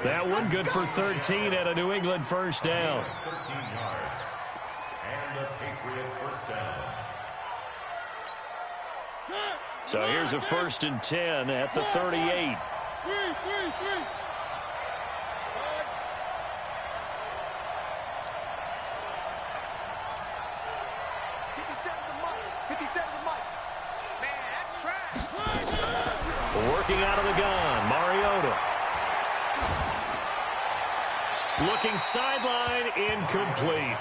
S1: That one good for 13 and a New England first down.
S2: 13 yards. And a Patriot first down.
S1: So here's a 1st and 10 at the 38. Working out of the gun, Mariota. Looking sideline, incomplete.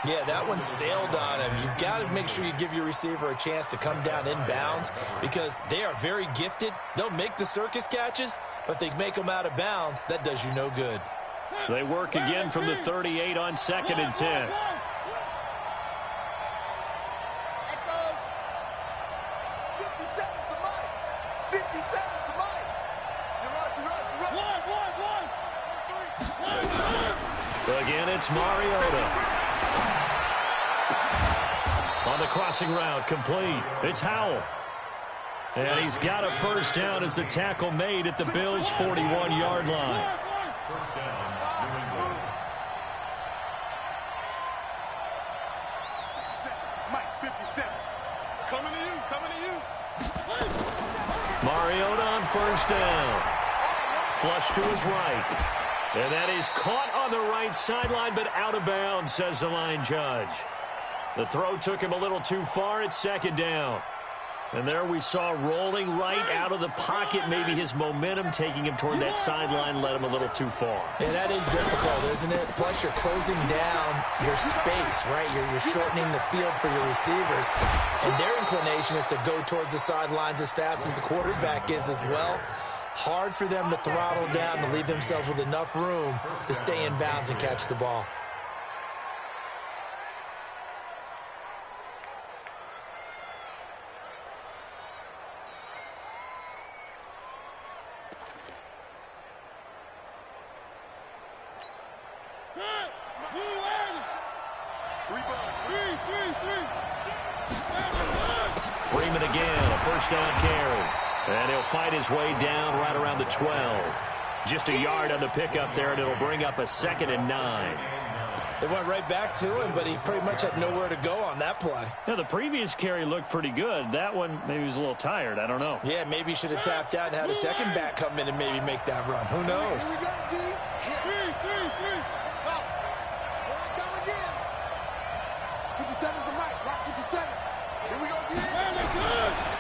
S3: Yeah, that one sailed on him. You've got to make sure you give your receiver a chance to come down inbounds because they are very gifted. They'll make the circus catches, but they make them out of bounds. That does you no good.
S1: They work again from the 38 on 2nd and 10. Again, it's Mariota. On the crossing route, complete. It's Howell. And he's got a first down as the tackle made at the Bills' 41-yard line.
S2: First down, New England.
S5: Mike, 57. Coming to you.
S1: Mariota on first down. Flush to his right. And that is caught on the right sideline, but out of bounds, says the line judge. The throw took him a little too far at 2nd down. And there we saw rolling right out of the pocket. Maybe his momentum taking him toward that sideline led him a little too far.
S3: Yeah, that is difficult, isn't it? Plus, you're closing down your space, right? You're shortening the field for your receivers. And their inclination is to go towards the sidelines as fast as the quarterback is as well. Hard for them to throttle down to leave themselves with enough room to stay in bounds and catch the ball.
S1: Freeman again, a first down carry. And he'll fight his way down right around the 12. Just a yard on the pickup there, and it'll bring up a 2nd and 9.
S3: They went right back to him, but he pretty much had nowhere to go on that play.
S1: Now, the previous carry looked pretty good. That one, maybe he was a little tired. I don't know.
S3: Yeah, maybe he should have tapped out and had a second back come in and maybe make that run. Who knows?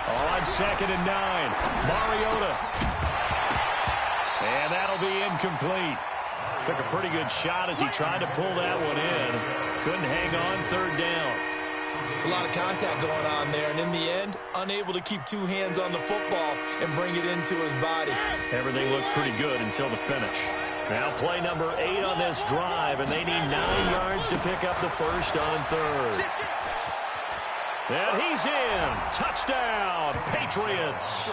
S1: On 2nd and 9, Mariota. And that'll be incomplete. Took a pretty good shot as he tried to pull that one in. Couldn't hang on 3rd down.
S3: It's a lot of contact going on there, and in the end, unable to keep 2 hands on the football and bring it into his body.
S1: Everything looked pretty good until the finish. Now play number 8 on this drive, and they need 9 yards to pick up the first on 3rd. And he's in. Touchdown, Patriots.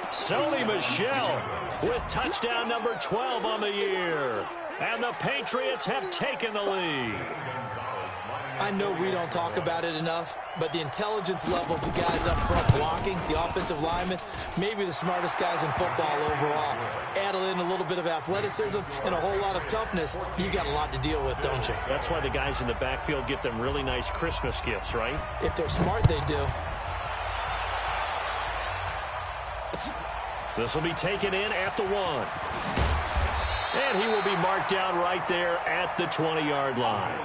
S1: Sony Michel with touchdown number 12 on the year. And the Patriots have taken the lead.
S3: I know we don't talk about it enough, but the intelligence level of the guys up front blocking, the offensive linemen, maybe the smartest guys in football overall. Add in a little bit of athleticism and a whole lot of toughness, you've got a lot to deal with, don't you?
S1: That's why the guys in the backfield get them really nice Christmas gifts, right?
S3: If they're smart, they do.
S1: This will be taken in at the 1. And he will be marked down right there at the 20-yard line.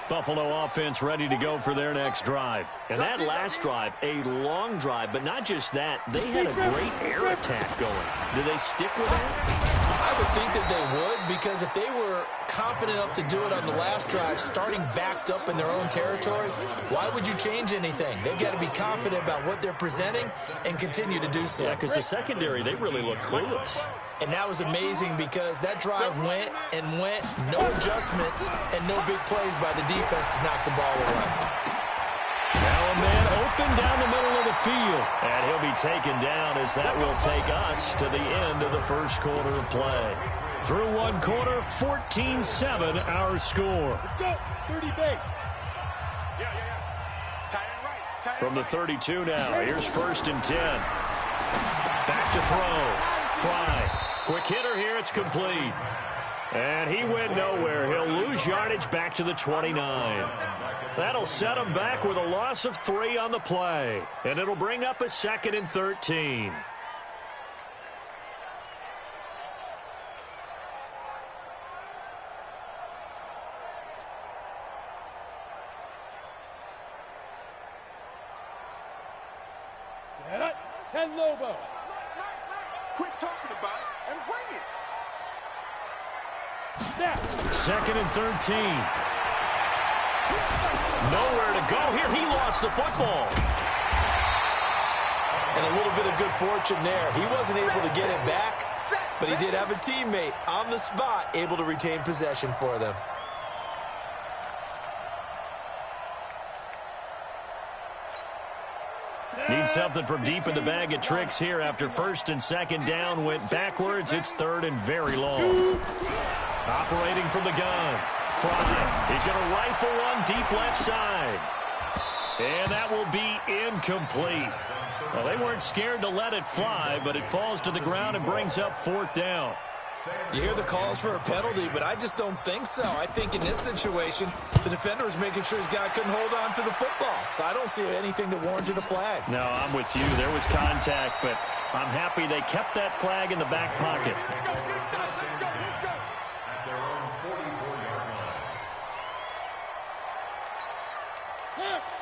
S1: Buffalo offense ready to go for their next drive. And that last drive, a long drive, but not just that. They had a great air attack going. Do they stick with that?
S3: I would think that they would, because if they were confident enough to do it on the last drive, starting backed up in their own territory, why would you change anything? They've got to be confident about what they're presenting and continue to do so.
S1: Yeah, because the secondary, they really look clueless.
S3: And that was amazing because that drive went and went, no adjustments and no big plays by the defense to knock the ball away.
S1: Now a man open down the middle of the field. And he'll be taken down as that will take us to the end of the first quarter of play. Through one quarter, 14-7 our score.
S5: Let's go. 30 base.
S1: From the 32 now, here's 1st and 10. Back to throw. Fly. Quick hitter here, it's complete. And he went nowhere. He'll lose yardage back to the 29. That'll set him back with a loss of 3 on the play. And it'll bring up a 2nd and 13.
S5: Set up. Send Lobo.
S4: Quit talking about it and bring it.
S5: Snap.
S1: 2nd and 13. Nowhere to go here. He lost the football.
S3: And a little bit of good fortune there. He wasn't able to get it back, but he did have a teammate on the spot able to retain possession for them.
S1: Need something from deep in the bag of tricks here after 1st and 2nd down went backwards. It's 3rd and very long. Operating from the gun. Fry. He's going to rifle one deep left side. And that will be incomplete. Well, they weren't scared to let it fly, but it falls to the ground and brings up 4th down.
S3: You hear the calls for a penalty, but I just don't think so. I think in this situation, the defender was making sure his guy couldn't hold on to the football. So I don't see anything that warranted a flag.
S1: No, I'm with you. There was contact, but I'm happy they kept that flag in the back pocket.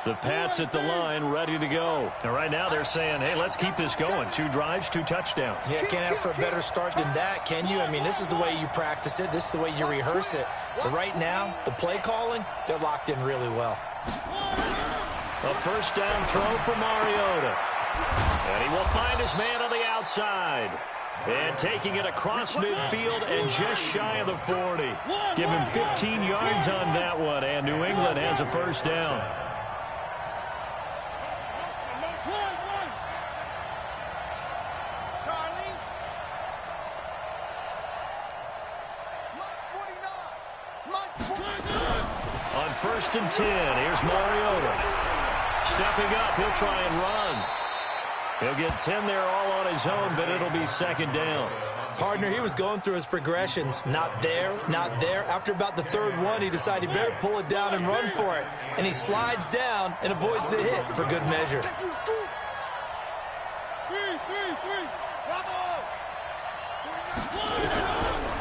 S1: The Pats at the line, ready to go. And right now they're saying, hey, let's keep this going. 2 drives, 2 touchdowns.
S3: Yeah, can't ask for a better start than that, can you? I mean, this is the way you practice it. This is the way you rehearse it. But right now, the play calling, they're locked in really well.
S1: A 1st down throw for Mariota. And he will find his man on the outside. And taking it across midfield and just shy of the 40. Give him 15 yards on that one, and New England has a 1st down. On 1st and 10, here's Mariota. Stepping up, he'll try and run. He'll get 10 there all on his own, but it'll be 2nd down.
S3: Partner, he was going through his progressions. Not there, not there. After about the 3rd one, he decided he better pull it down and run for it. And he slides down and avoids the hit for good measure.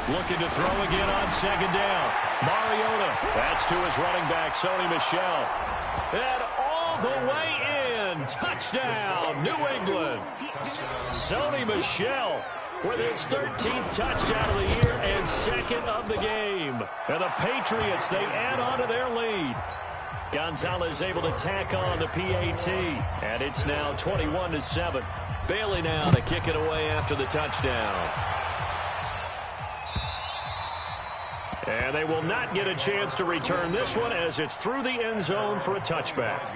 S1: Looking to throw again on 2nd down. Mariota. That's to his running back, Sony Michel. And all the way in. Touchdown, New England. Sony Michel with his 13th touchdown of the year and 2nd of the game. And the Patriots, they add on to their lead. Gonzalez able to tack on the PAT. And it's now 21-7. Bailey now to kick it away after the touchdown. And they will not get a chance to return this one as it's through the end zone for a touchback.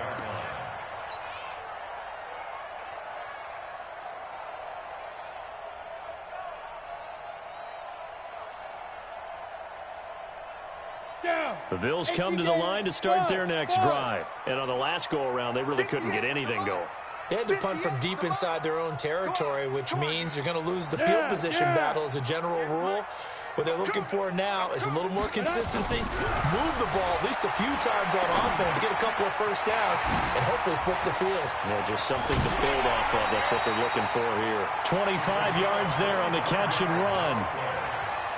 S1: The Bills come to the line to start their next drive. And on the last go-around, they really couldn't get anything going.
S3: They had to punt from deep inside their own territory, which means you're going to lose the field position battle as a general rule. What they're looking for now is a little more consistency, move the ball at least a few times on offense, get a couple of 1st downs, and hopefully flip the field.
S1: Yeah, just something to build off of. That's what they're looking for here. 25 yards there on the catch and run.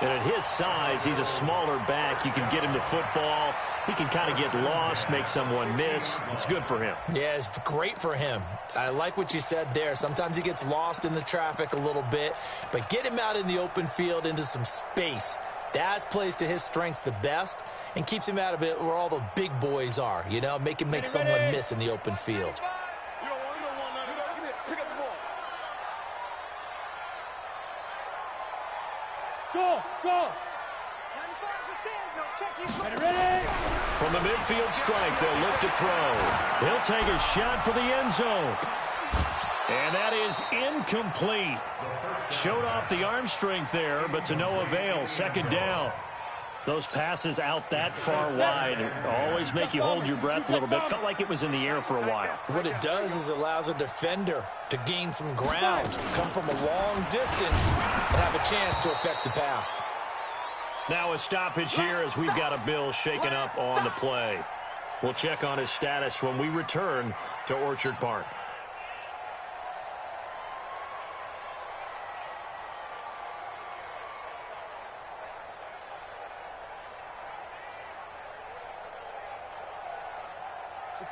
S1: And at his size, he's a smaller back. You can get him the football. He can kind of get lost, make someone miss. It's good for him.
S3: Yeah, it's great for him. I like what you said there. Sometimes he gets lost in the traffic a little bit, but get him out in the open field into some space. That plays to his strengths the best and keeps him out of it where all the big boys are, you know, make someone miss in the open field.
S5: Go!
S1: From the midfield strike, they'll look to throw. He'll take a shot for the end zone. And that is incomplete. Showed off the arm strength there, but to no avail. Second down. Those passes out that far wide always make you hold your breath a little bit. Felt like it was in the air for a while.
S3: What it does is allows a defender to gain some ground, come from a long distance, and have a chance to affect the pass.
S1: Now a stoppage here as we've got a Bill shaken up on the play. We'll check on his status when we return to Orchard Park.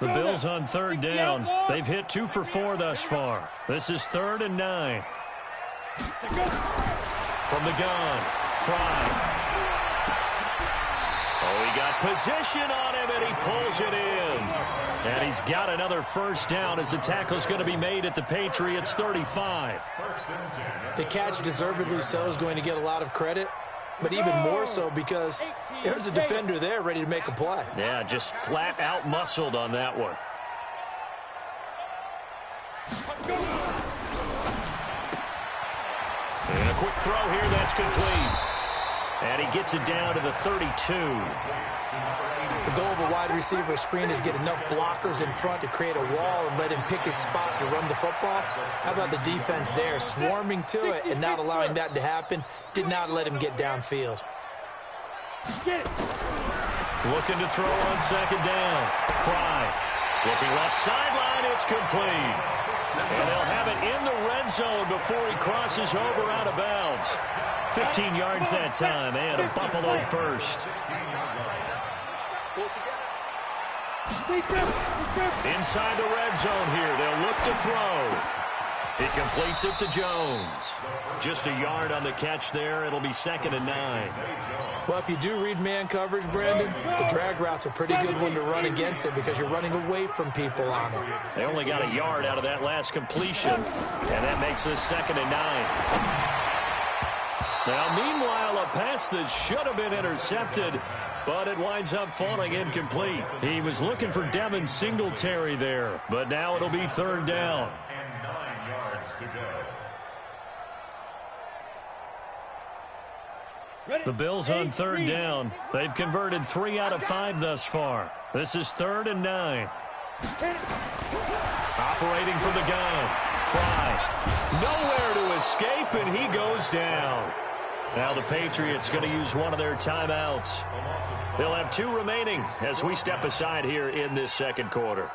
S1: The Bills on third down. They've hit 2 for 4 thus far. This is 3rd and 9. From the gun, Fry. Oh, he got position on him, and he pulls it in. And he's got another first down as the tackle's going to be made at the Patriots' 35.
S3: The catch, deservedly so, is going to get a lot of credit, but even more so because there's a defender there ready to make a play.
S1: Yeah, just flat out muscled on that one. And a quick throw here, that's complete. And he gets it down to the 32.
S3: The goal of a wide receiver screen is get enough blockers in front to create a wall and let him pick his spot to run the football. How about the defense there, swarming to it and not allowing that to happen? Did not let him get downfield.
S1: Looking to throw on second down. Fry. Looking left sideline, it's complete. And they'll have it in the red zone before he crosses over out of bounds. 15 yards that time, and a Buffalo first. Inside the red zone here, they'll look to throw. He completes it to Jones. Just a yard on the catch there. It'll be 2nd and 9.
S3: Well, if you do read man coverage, Brandon, the drag route's a pretty good one to run against it because you're running away from people on it.
S1: They only got a yard out of that last completion, and that makes this 2nd and 9. Now, meanwhile, a pass that should have been intercepted, but it winds up falling incomplete. He was looking for Devin Singletary there, but now it'll be 3rd down.
S2: And 9 yards to go.
S1: The Bills on 3rd down. They've converted 3 out of 5 thus far. This is 3rd and 9. Operating from the gun. Fry. Nowhere to escape, and he goes down. Now the Patriots going to use one of their timeouts. They'll have 2 remaining as we step aside here in this second quarter.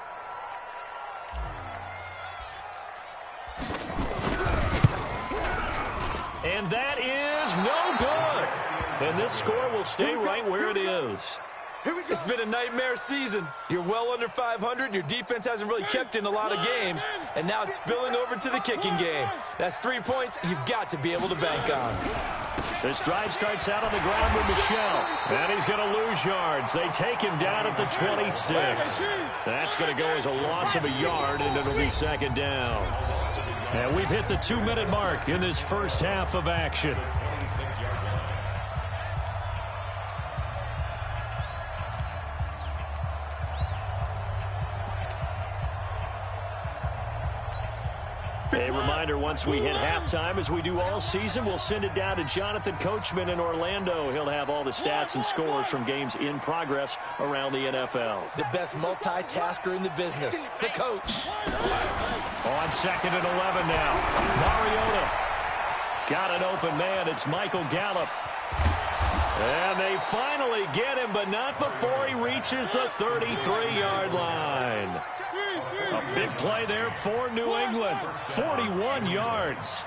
S1: And that is no good. And this score will stay right where it is.
S3: It's been a nightmare season. You're well under 500. Your defense hasn't really kept in a lot of games. And now it's spilling over to the kicking game. That's 3 points you've got to be able to bank on.
S1: This drive starts out on the ground with Michel. And he's going to lose yards. They take him down at the 26. That's going to go as a loss of a yard, and it'll be 2nd down. And we've hit the 2-minute mark in this first half of action. A reminder, once we hit halftime, as we do all season, we'll send it down to Jonathan Coachman in Orlando. He'll have all the stats and scores from games in progress around the NFL.
S3: The best multitasker in the business, the coach.
S1: On 2nd and 11 now. Mariota got an open man. It's Michael Gallup. And they finally get him, but not before he reaches the 33-yard line. A big play there for New England. 41 yards.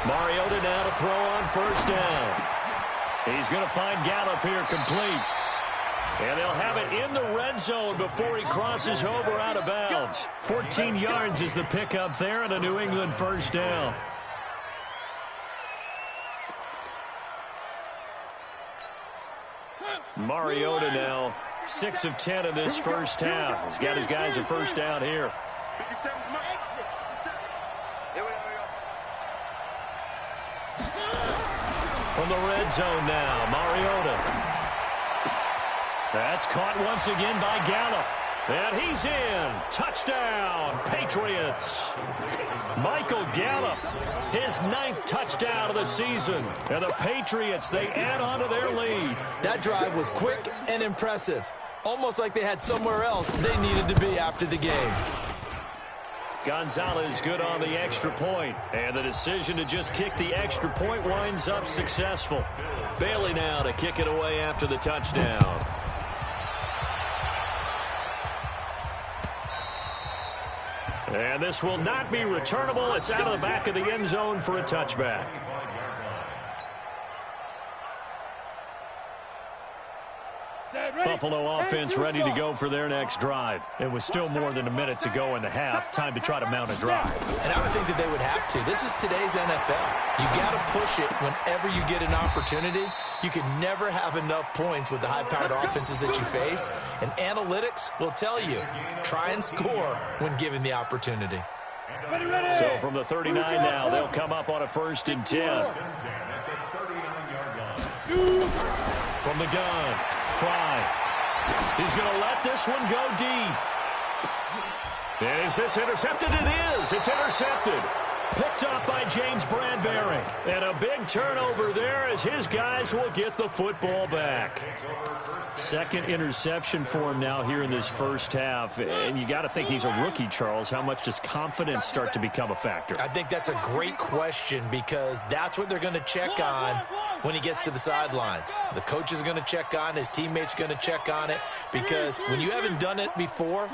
S1: Mariota now to throw on first down. He's going to find Gallup here complete. And they'll have it in the red zone before he crosses over out of bounds. 14 yards is the pickup there and a New England first down. Mariota now 6 of 10 in this first half. He's got his guys a first down here. From the red zone now, Mariota. That's caught once again by Gallup. And he's in. Touchdown, Patriots. Michael Gallup, his 9th touchdown of the season. And the Patriots, they add on to their lead.
S3: That drive was quick and impressive. Almost like they had somewhere else they needed to be after the game.
S1: Gonzalez good on the extra point. And the decision to just kick the extra point winds up successful. Bailey now to kick it away after the touchdown. And this will not be returnable. It's out of the back of the end zone for a touchback. Buffalo offense ready to go for their next drive. It was still more than a minute to go in the half. Time to try to mount a drive.
S3: And I would think that they would have to. This is today's NFL. You got to push it whenever you get an opportunity. You can never have enough points with the high-powered offenses that you face. And analytics will tell you, try and score when given the opportunity.
S1: So from the 39 now, they'll come up on a 1st and 10. From the gun, Fry. He's going to let this one go deep. And is this intercepted? It is. It's intercepted. Picked up by James Bradbury. And a big turnover there as his guys will get the football back. 2nd interception for him now here in this first half. And you got to think he's a rookie, Charles. How much does confidence start to become a factor?
S3: I think that's a great question because that's what they're going to check on when he gets to the sidelines. The coach is going to check on, his teammates are going to check on it, because when you haven't done it before,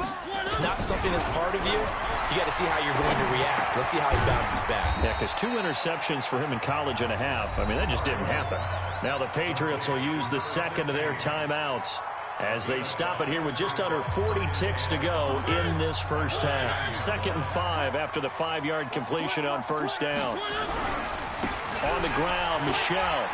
S3: it's not something that's part of you. You got to see how you're going to react. Let's see how he bounces back.
S1: Yeah, because 2 interceptions for him in college and a half. I mean, that just didn't happen. Now the Patriots will use the 2nd of their timeouts as they stop it here with just under 40 ticks to go in this first half. 2nd and 5 after the 5-yard completion on first down. On the ground, Michel.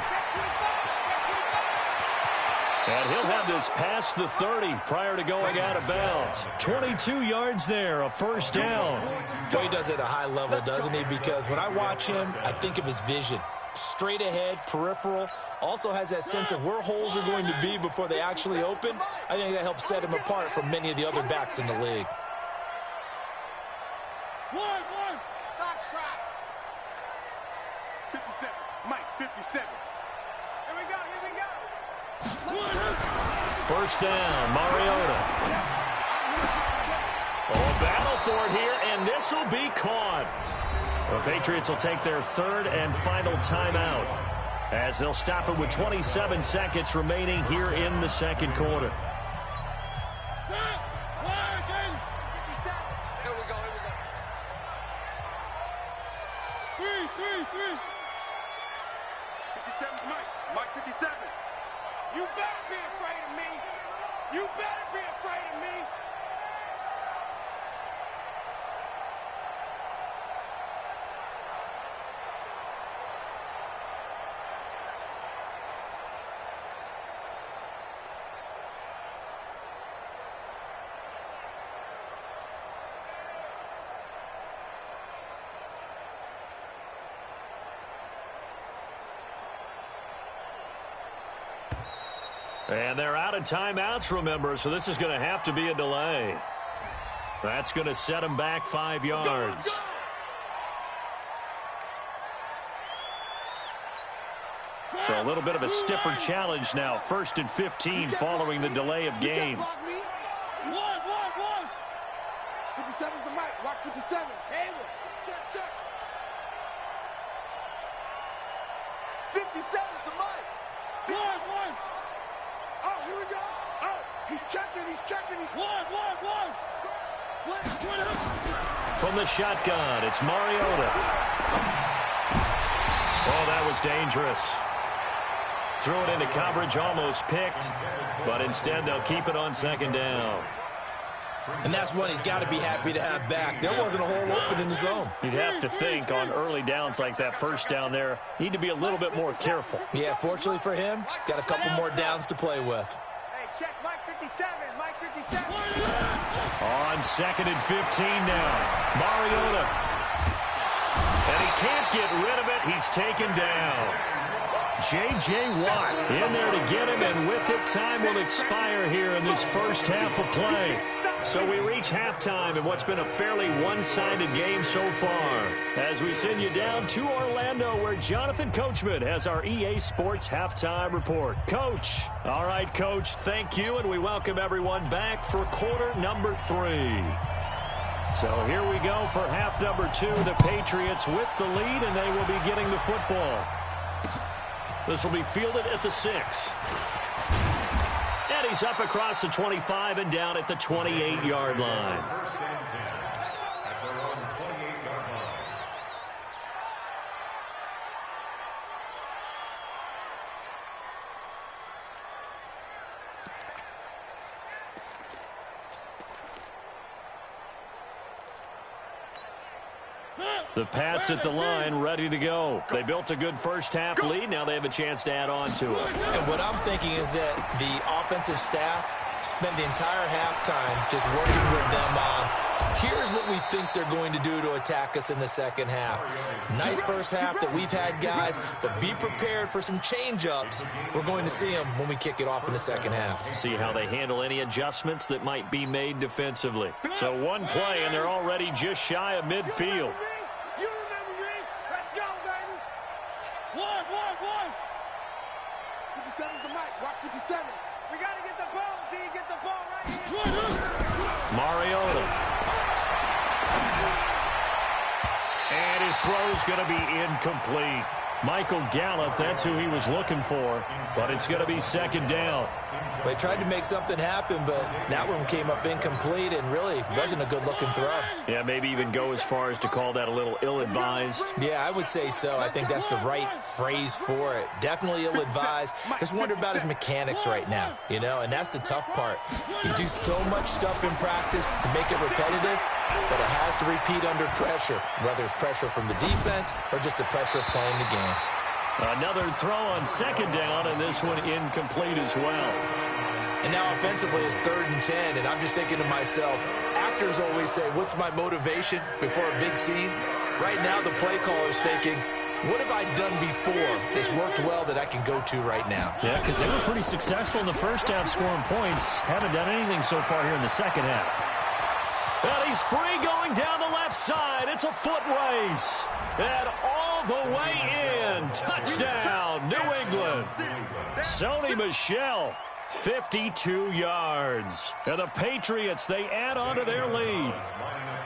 S1: And he'll have this past the 30 prior to going out of bounds. 22 yards there, a first down.
S3: Well, he does it at a high level, doesn't he? Because when I watch him, I think of his vision. Straight ahead, peripheral. Also has that sense of where holes are going to be before they actually open. I think that helps set him apart from many of the other backs in the league.
S5: Box trap. 57. Mike, 57. Here we go.
S1: First down, Mariota. Oh, battle for it here, and this will be caught. The Patriots will take their 3rd and final timeout as they'll stop it with 27 seconds remaining here in the 2nd quarter.
S5: Mike 57. You better be afraid of me. You better be afraid of me.
S1: And they're out of timeouts, remember, so this is going to have to be a delay. That's going to set them back 5 yards. So a little bit of a stiffer challenge now. 1st and 15 following the delay of game.
S5: 57's the mic. Watch 57. Hayward. Check. 57's the mic. One. Oh, here we go. Oh, he's checking. One. Slam.
S1: From the shotgun, it's Mariota. that was dangerous. Threw it into coverage, almost picked, but instead they'll keep it on second down.
S3: And that's one he's got to be happy to have back. There wasn't a hole open in the zone.
S1: You'd have to think on early downs like that first down there, need to be a little bit more careful.
S3: Yeah, fortunately for him, got a couple more downs to play with.
S5: Hey, check Mike 57, Mike 57.
S1: On 2nd and 15 now. Mariota. And he can't get rid of it. He's taken down. J.J. Watt in there to get him, and with it, time will expire here in this first half of play. So we reach halftime in what's been a fairly one-sided game so far, as we send you down to Orlando, where Jonathan Coachman has our EA Sports Halftime Report. Coach. All right, Coach, thank you, and we welcome everyone back for quarter number 3. So here we go for half number 2. The Patriots with the lead, and they will be getting the football. This will be fielded at the 6. And he's up across the 25 and down at the 28-yard line.
S2: First and 10 at their own 28-yard line.
S1: The Pats at the line, ready to go. They built a good first-half lead. Now they have a chance to add on to it.
S3: And what I'm thinking is that the offensive staff spent the entire halftime just working with them on, here's what we think they're going to do to attack us in the second half. Nice first half that we've had, guys, but be prepared for some change-ups. We're going to see them when we kick it off in the second half.
S1: See how they handle any adjustments that might be made defensively. So one play, and they're already just shy of midfield.
S5: You remember me? Let's go, baby. One. 57's the mic. Watch 57. We got to get the ball, D. Get the ball right here.
S1: Mariota. And his throw's going to be incomplete. Michael Gallup, that's who he was looking for, but it's going to be second down.
S3: They tried to make something happen, but that one came up incomplete and really wasn't a good-looking throw.
S1: Yeah, maybe even go as far as to call that a little ill-advised.
S3: Yeah, I would say so. I think that's the right phrase for it. Definitely ill-advised. Just wonder about his mechanics right now, you know, and that's the tough part. You do so much stuff in practice to make it repetitive, but it has to repeat under pressure, whether it's pressure from the defense or just the pressure of playing the game.
S1: Another throw on second down, and this one incomplete as well.
S3: And now offensively it's 3rd and 10, and I'm just thinking to myself, actors always say, what's my motivation before a big scene? Right now the play caller's thinking, what have I done before that's worked well that I can go to right now?
S1: Yeah, because they were pretty successful in the first half scoring points. Haven't done anything so far here in the second half. And he's free going down the left side. It's a foot race. And all the way in. Touchdown, New England. Sony Michel, 52 yards. And the Patriots, they add on to their lead.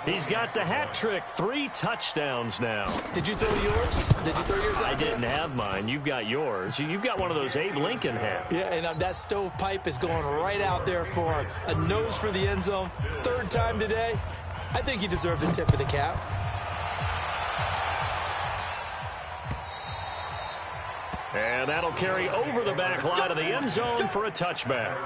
S1: He's got the hat trick, 3 touchdowns now.
S3: Did you throw yours? Did you throw yours out?
S1: I didn't have mine. You've got yours. You've got one of those Abe Lincoln hats.
S3: Yeah, and that stovepipe is going right out there for him. A nose for the end zone. 3rd time today. I think he deserved the tip of the cap.
S1: And that'll carry over the back line of the end zone for a touchback.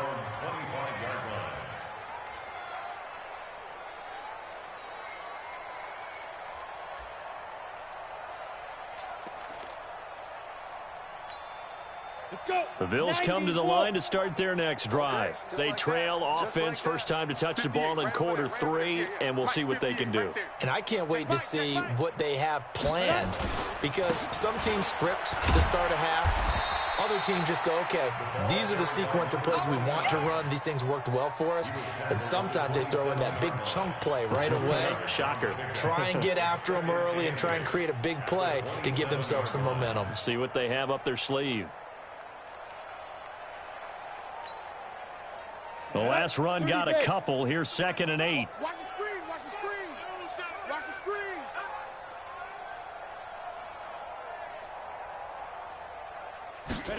S1: The Bills come to the line to start their next drive. They trail offense, first time to touch the ball in quarter 3, and we'll see what they can do.
S3: And I can't wait to see what they have planned, because some teams script to start a half. Other teams just go, okay, these are the sequence of plays we want to run. These things worked well for us. And sometimes they throw in that big chunk play right away.
S1: Shocker.
S3: Try and get after them early and try and create a big play to give themselves some momentum.
S1: See what they have up their sleeve. The last run got a couple. Here's 2nd and 8.
S5: Watch the screen. Watch the screen. Watch the screen.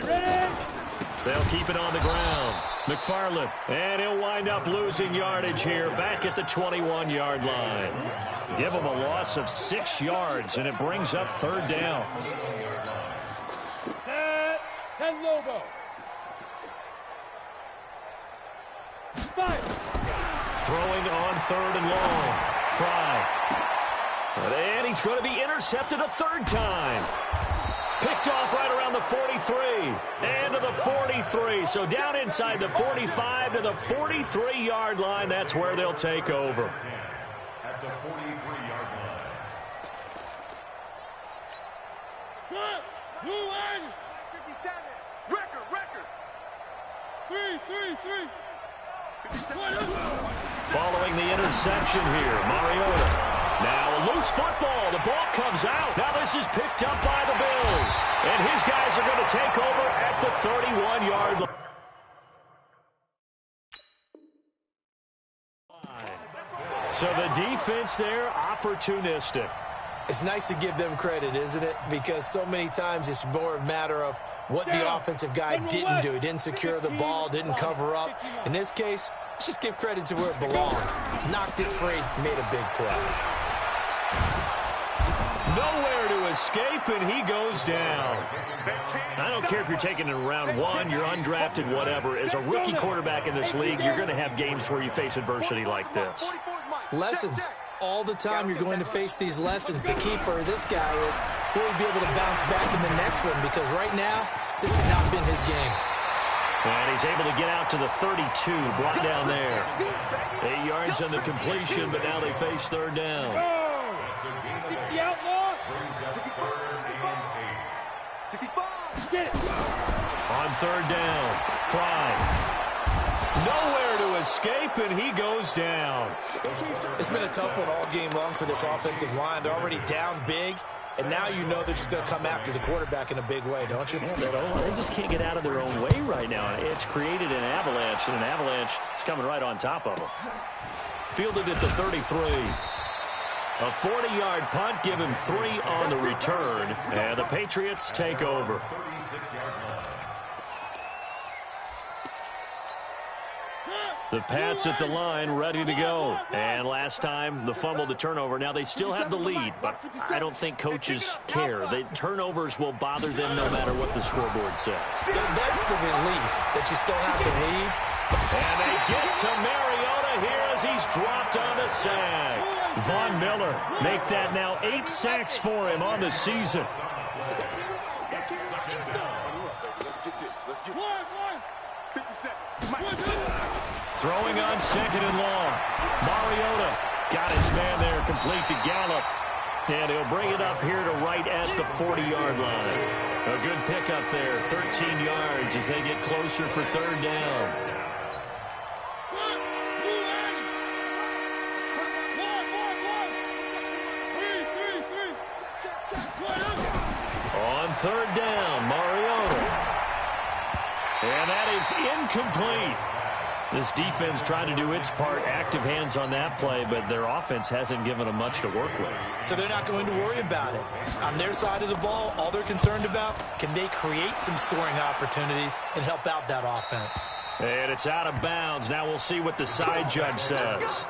S5: Ready.
S1: They'll keep it on the ground. McFarland, and he'll wind up losing yardage here back at the 21-yard line. Give him a loss of 6 yards, and it brings up 3rd down.
S5: 10 Lobo. 5.
S1: Throwing on 3rd and long. Fry. And he's going to be intercepted a 3rd time. Picked off right around the 43. And to the 43. So down inside the 45 to the 43-yard line. That's where they'll take over.
S2: At the 43-yard line.
S5: Front. Blue end.
S4: 57. Record.
S5: 3.
S1: Following the interception here, Mariota. Now a loose football. The ball comes out. Now this is picked up by the Bills. And his guys are going to take over at the 31-yard line. So the defense there, opportunistic.
S3: It's nice to give them credit, isn't it? Because so many times it's more a matter of what the offensive guy didn't do. He didn't secure the ball, didn't cover up. In this case, let's just give credit to where it belongs. Knocked it free, made a big play.
S1: Nowhere to escape, and he goes down. I don't care if you're taking it in round 1, you're undrafted, whatever. As a rookie quarterback in this league, you're going to have games where you face adversity like this.
S3: Lessons. All the time you're going to face these lessons. The key for this guy is will he be able to bounce back in the next one, because right now, this has not been his game.
S1: And he's able to get out to the 32, brought down there. 8 yards on the completion, but now they face 3rd down.
S5: 60 outlaw.
S2: Brings up 3rd and 8.
S4: 65.
S5: Get it.
S1: On 3rd down, Fry. Nowhere to escape, and he goes down.
S3: It's been a tough one all game long for this offensive line. They're already down big, and now you know they're just going to come after the quarterback in a big way, don't you?
S1: Yeah, they just can't get out of their own way right now. It's created an avalanche, and an avalanche is coming right on top of them. Fielded at the 33. A 40-yard punt, give him 3 on the return, and the Patriots take over.
S2: 36-yard line.
S1: The Pats at the line, ready to go. And last time, the fumble, the turnover. Now, they still have the lead, but I don't think coaches care. The turnovers will bother them no matter what the scoreboard says.
S3: That's the relief that you still have the lead.
S1: And they get to Mariota here as he's dropped on a sack. Von Miller make that now 8 sacks for him on the season.
S4: Let's get this. Let's get 57.
S1: Throwing on 2nd and long. Mariota got his man there, complete to Gallup. And he'll bring it up here to right at the 40-yard line. A good pickup there, 13 yards as they get closer for 3rd down. On 3rd down, Mariota. And that is incomplete. This defense trying to do its part, active hands on that play, but their offense hasn't given them much to work with.
S3: So they're not going to worry about it. On their side of the ball, all they're concerned about, can they create some scoring opportunities and help out that offense?
S1: And it's out of bounds. Now we'll see what the side judge says.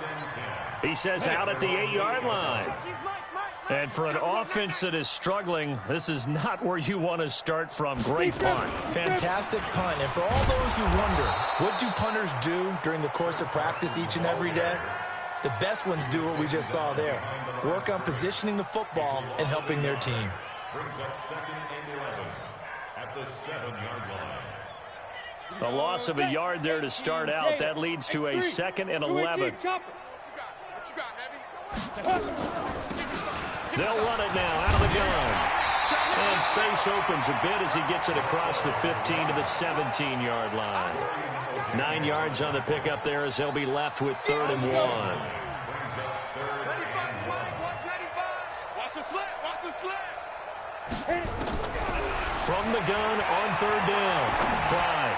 S1: He says out at the 8-yard line. And for an offense that is struggling, this is not where you want to start from. Great punt.
S3: Fantastic punt. And for all those who wonder, what do punters do during the course of practice each and every day? The best ones do what we just saw there. Work on positioning the football and helping their team.
S2: Brings up 2nd and 11 at the 7-yard line.
S1: A loss of a yard there to start out. That leads to a 2nd and 11.
S4: What you got, Heavy?
S1: They'll run it now out of the gun. And space opens a bit as he gets it across the 15 to the 17-yard line. 9 yards on the pickup there as they'll be left with 3rd and 1.
S5: Watch the slant. Watch the slant.
S1: From the gun on 3rd down. Fry.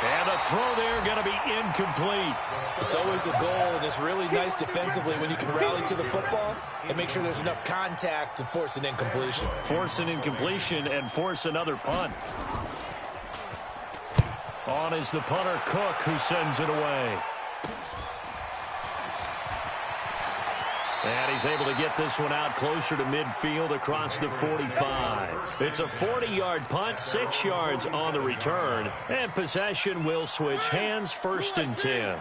S1: And the throw there going to be incomplete.
S3: It's always a goal, and it's really nice defensively when you can rally to the football and make sure there's enough contact to force an incompletion.
S1: Force an incompletion and force another punt. On is the punter, Cook, who sends it away. And he's able to get this one out closer to midfield across the 45. It's a 40-yard punt, 6 yards on the return, and possession will switch hands, 1st and 10.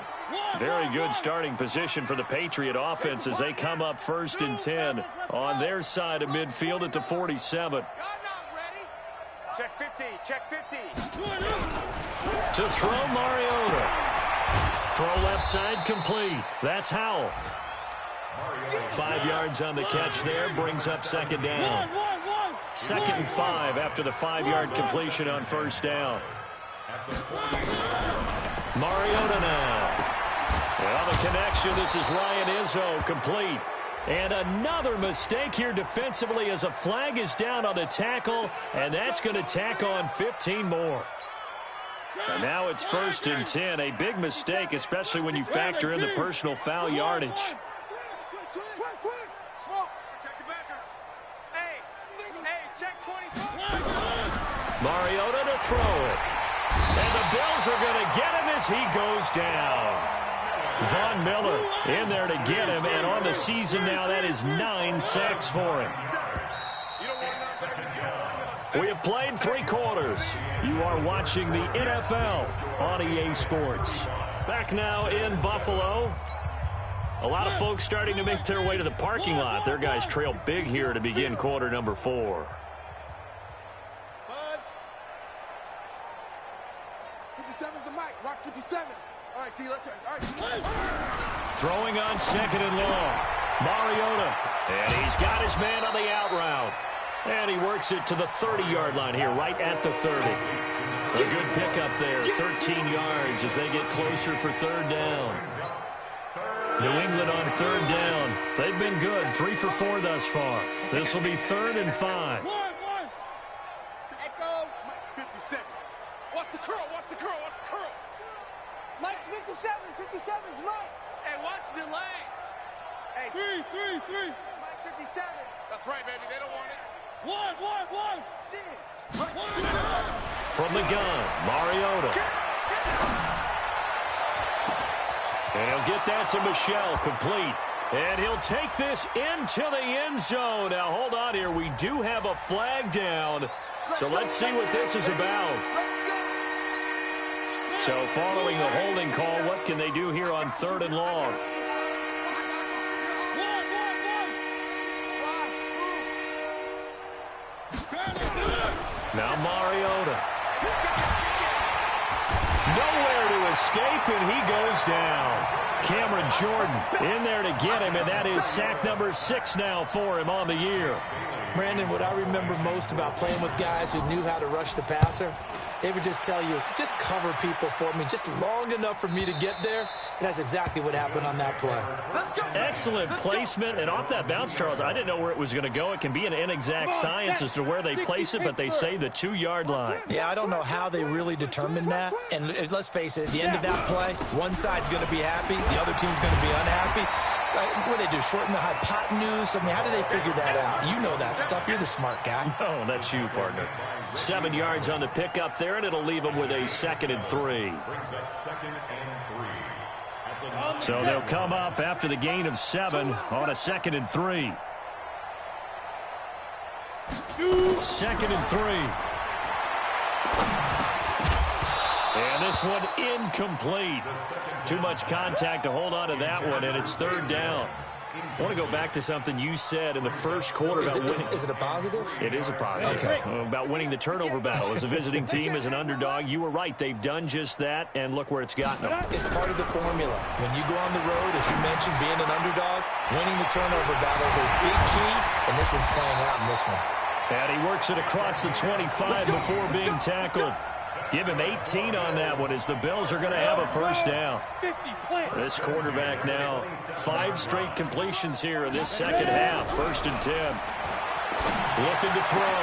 S1: Very good starting position for the Patriot offense as they come up 1st and 10 on their side of midfield at the 47.
S5: Check 50, check 50.
S1: To throw, Mariota. Throw left side, complete. That's Howell. 5 yards on the catch there, brings up 2nd down. 2nd and 5 after the 5-yard completion on 1st down. Mariota now. Well, the connection, this is Ryan Izzo, complete. And another mistake here defensively as a flag is down on the tackle, and that's going to tack on 15 more. And now it's 1st and 10, a big mistake, especially when you factor in the personal foul yardage. Mariota to throw it. And the Bills are going to get him as he goes down. Von Miller in there to get him, and on the season now, that is 9 sacks for him. We have played 3 quarters. You are watching the NFL on EA Sports. Back now in Buffalo. A lot of folks starting to make their way to the parking lot. Their guys trail big here to begin quarter number 4.
S4: 57's the mic. Rock 57. All right, T, let's turn. All right, T.
S1: Throwing on 2nd and long. Mariota. And he's got his man on the out route. And he works it to the 30-yard line here, right at the 30. A good pickup there, 13 yards as they get closer for 3rd down. New England on 3rd down. They've been good, 3 for 4 thus far. This will be 3rd and 5.
S4: Echo. Mike 57. Watch the curl, watch the curl, watch the curl. Mike's 57, 57's Mike. Hey, watch the lane. Hey, 3. Mike 57. That's right, baby, they don't want it. One.
S1: From the gun, Mariota. And he'll get that to Michel, complete. And he'll take this into the end zone. Now, hold on here. We do have a flag down. So let's see what this is about. So following the holding call, what can they do here on 3rd and long? Now Mariota. Nowhere to escape, and he goes down. Cameron Jordan in there to get him, and that is sack number 6 now for him on the year.
S3: Brandon, what I remember most about playing with guys who knew how to rush the passer, they would just tell you, just cover people for me just long enough for me to get there. And that's exactly what happened on that play.
S1: Excellent placement. And off that bounce, Charles, I didn't know where it was going to go. It can be an inexact science as to where they place it, but they say the 2-yard line.
S3: Yeah, I don't know how they really determined that. And let's face it, at the end of that play, one side's going to be happy, the other team's going to be unhappy. So what do they do, shorten the hypotenuse? I mean, how do they figure that out? You know that stuff. You're the smart guy.
S1: Oh, that's you, partner. 7 yards on the pickup there, and it'll leave them with a 2nd and 3. So they'll come up after the gain of 7 on a 2nd and 3. 2nd and 3. And this one incomplete. Too much contact to hold on to that one, and it's 3rd down. I want to go back to something you said in the first quarter about winning.
S3: Is it a positive?
S1: It is a positive.
S3: Okay.
S1: About winning the turnover battle. As a visiting team, as an underdog, you were right. They've done just that, and look where it's gotten them.
S3: It's part of the formula. When you go on the road, as you mentioned, being an underdog, winning the turnover battle is a big key, and this one's playing out in this one.
S1: And he works it across the 25 before being tackled. Give him 18 on that one as the Bills are going to have a 1st down. This quarterback now, 5 straight completions here in this second half. 1st and 10. Looking to throw.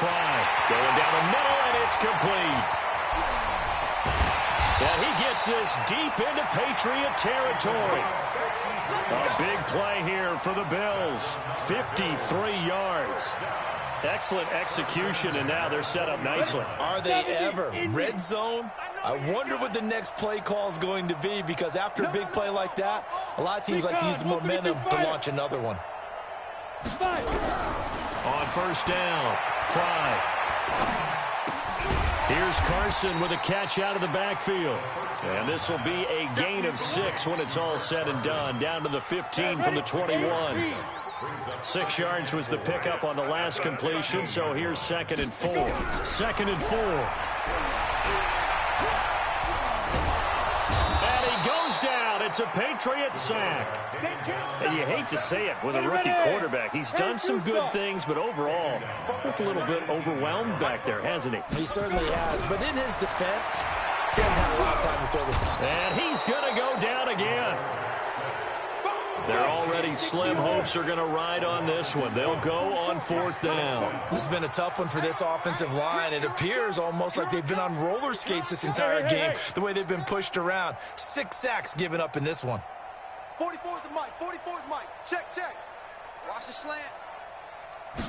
S1: Fry going down the middle, and it's complete. And he gets this deep into Patriot territory. A big play here for the Bills. 53 yards. Excellent execution, and now they're set up nicely.
S3: Are they ever? Red zone? I wonder what the next play call is going to be, because after a big play like that, a lot of teams like to use momentum to launch another one.
S1: On first down, Fry. Here's Carson with a catch out of the backfield. And this will be a gain of 6 when it's all said and done. Down to the 15 from the 21. 6 yards was the pickup on the last completion, so here's 2nd and 4. 2nd and 4. And he goes down. It's a Patriot sack. And you hate to say it with a rookie quarterback. He's done some good things, but overall, looked a little bit overwhelmed back there, hasn't he?
S3: He certainly has, but in his defense, he hasn't had a lot of time to throw the ball.
S1: And he's going to go down again. Their already slim hopes are going to ride on this one. They'll go on 4th down.
S3: This has been a tough one for this offensive line. It appears almost like they've been on roller skates this entire game, the way they've been pushed around. 6 sacks given up in this one.
S4: 44 is the Mike. 44 is Mike. Check, check. Watch the slant.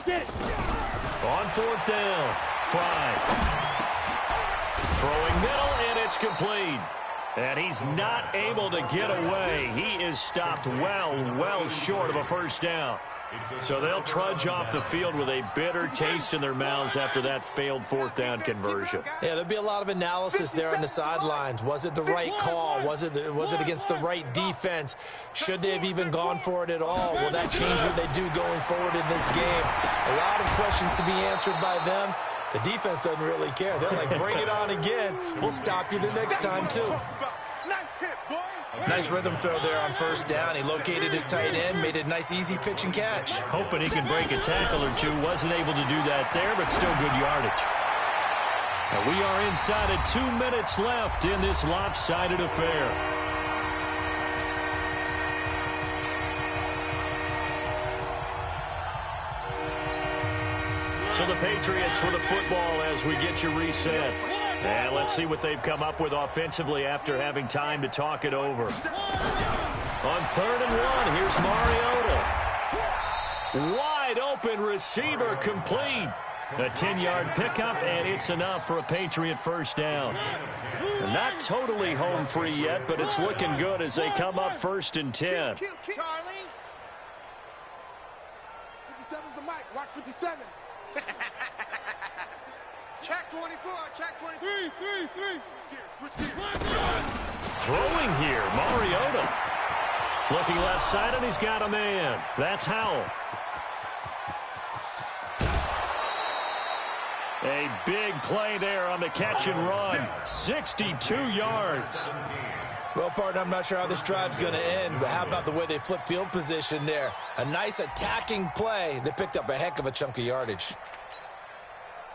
S4: Get it.
S1: On 4th down, Fry. Throwing middle, and it's complete. And he's not able to get away. He is stopped well short of a first down. So they'll trudge off the field with a bitter taste in their mouths after that failed 4th down conversion.
S3: Yeah, there'll be a lot of analysis there on the sidelines. Was it the right call? Was it against the right defense? Should they have even gone for it at all? Will that change what they do going forward in this game? A lot of questions to be answered by them. The defense doesn't really care. They're like, bring it on again. We'll stop you the next time, too. Nice rhythm throw there on first down. He located his tight end, made a nice, easy pitch and catch.
S1: Hoping he can break a tackle or two. Wasn't able to do that there, but still good yardage. And we are inside of 2 minutes left in this lopsided affair. So the Patriots with the football as we get you reset. And let's see what they've come up with offensively after having time to talk it over. On 3rd and 1, here's Mariota. Wide open receiver complete. A 10-yard pickup, and it's enough for a Patriot first down. Not totally home free yet, but it's looking good as they come up 1st and 10.
S4: Charlie. 57's the mic. Watch 57. Check 24, check 23. Switch gears.
S1: Throwing here, Mariota. Looking left side, and he's got a man. That's Howell. A big play there on the catch and run. 62 yards.
S3: Well, partner, I'm not sure how this drive's going to end, but how about the way they flipped field position there? A nice attacking play. They picked up a heck of a chunk of yardage.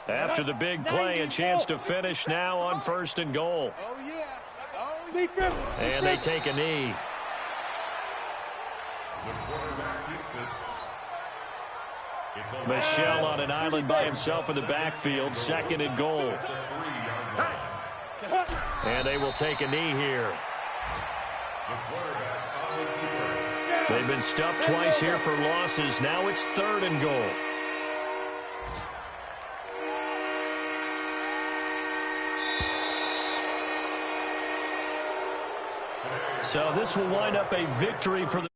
S1: After the big play, a chance to finish now on 1st and goal.
S4: Oh, yeah. Oh, yeah.
S1: And they take a knee. Michel on an island by himself in the backfield. 2nd and goal. And they will take a knee here. They've been stuffed twice here for losses. Now it's 3rd and goal. So this will wind up a victory for the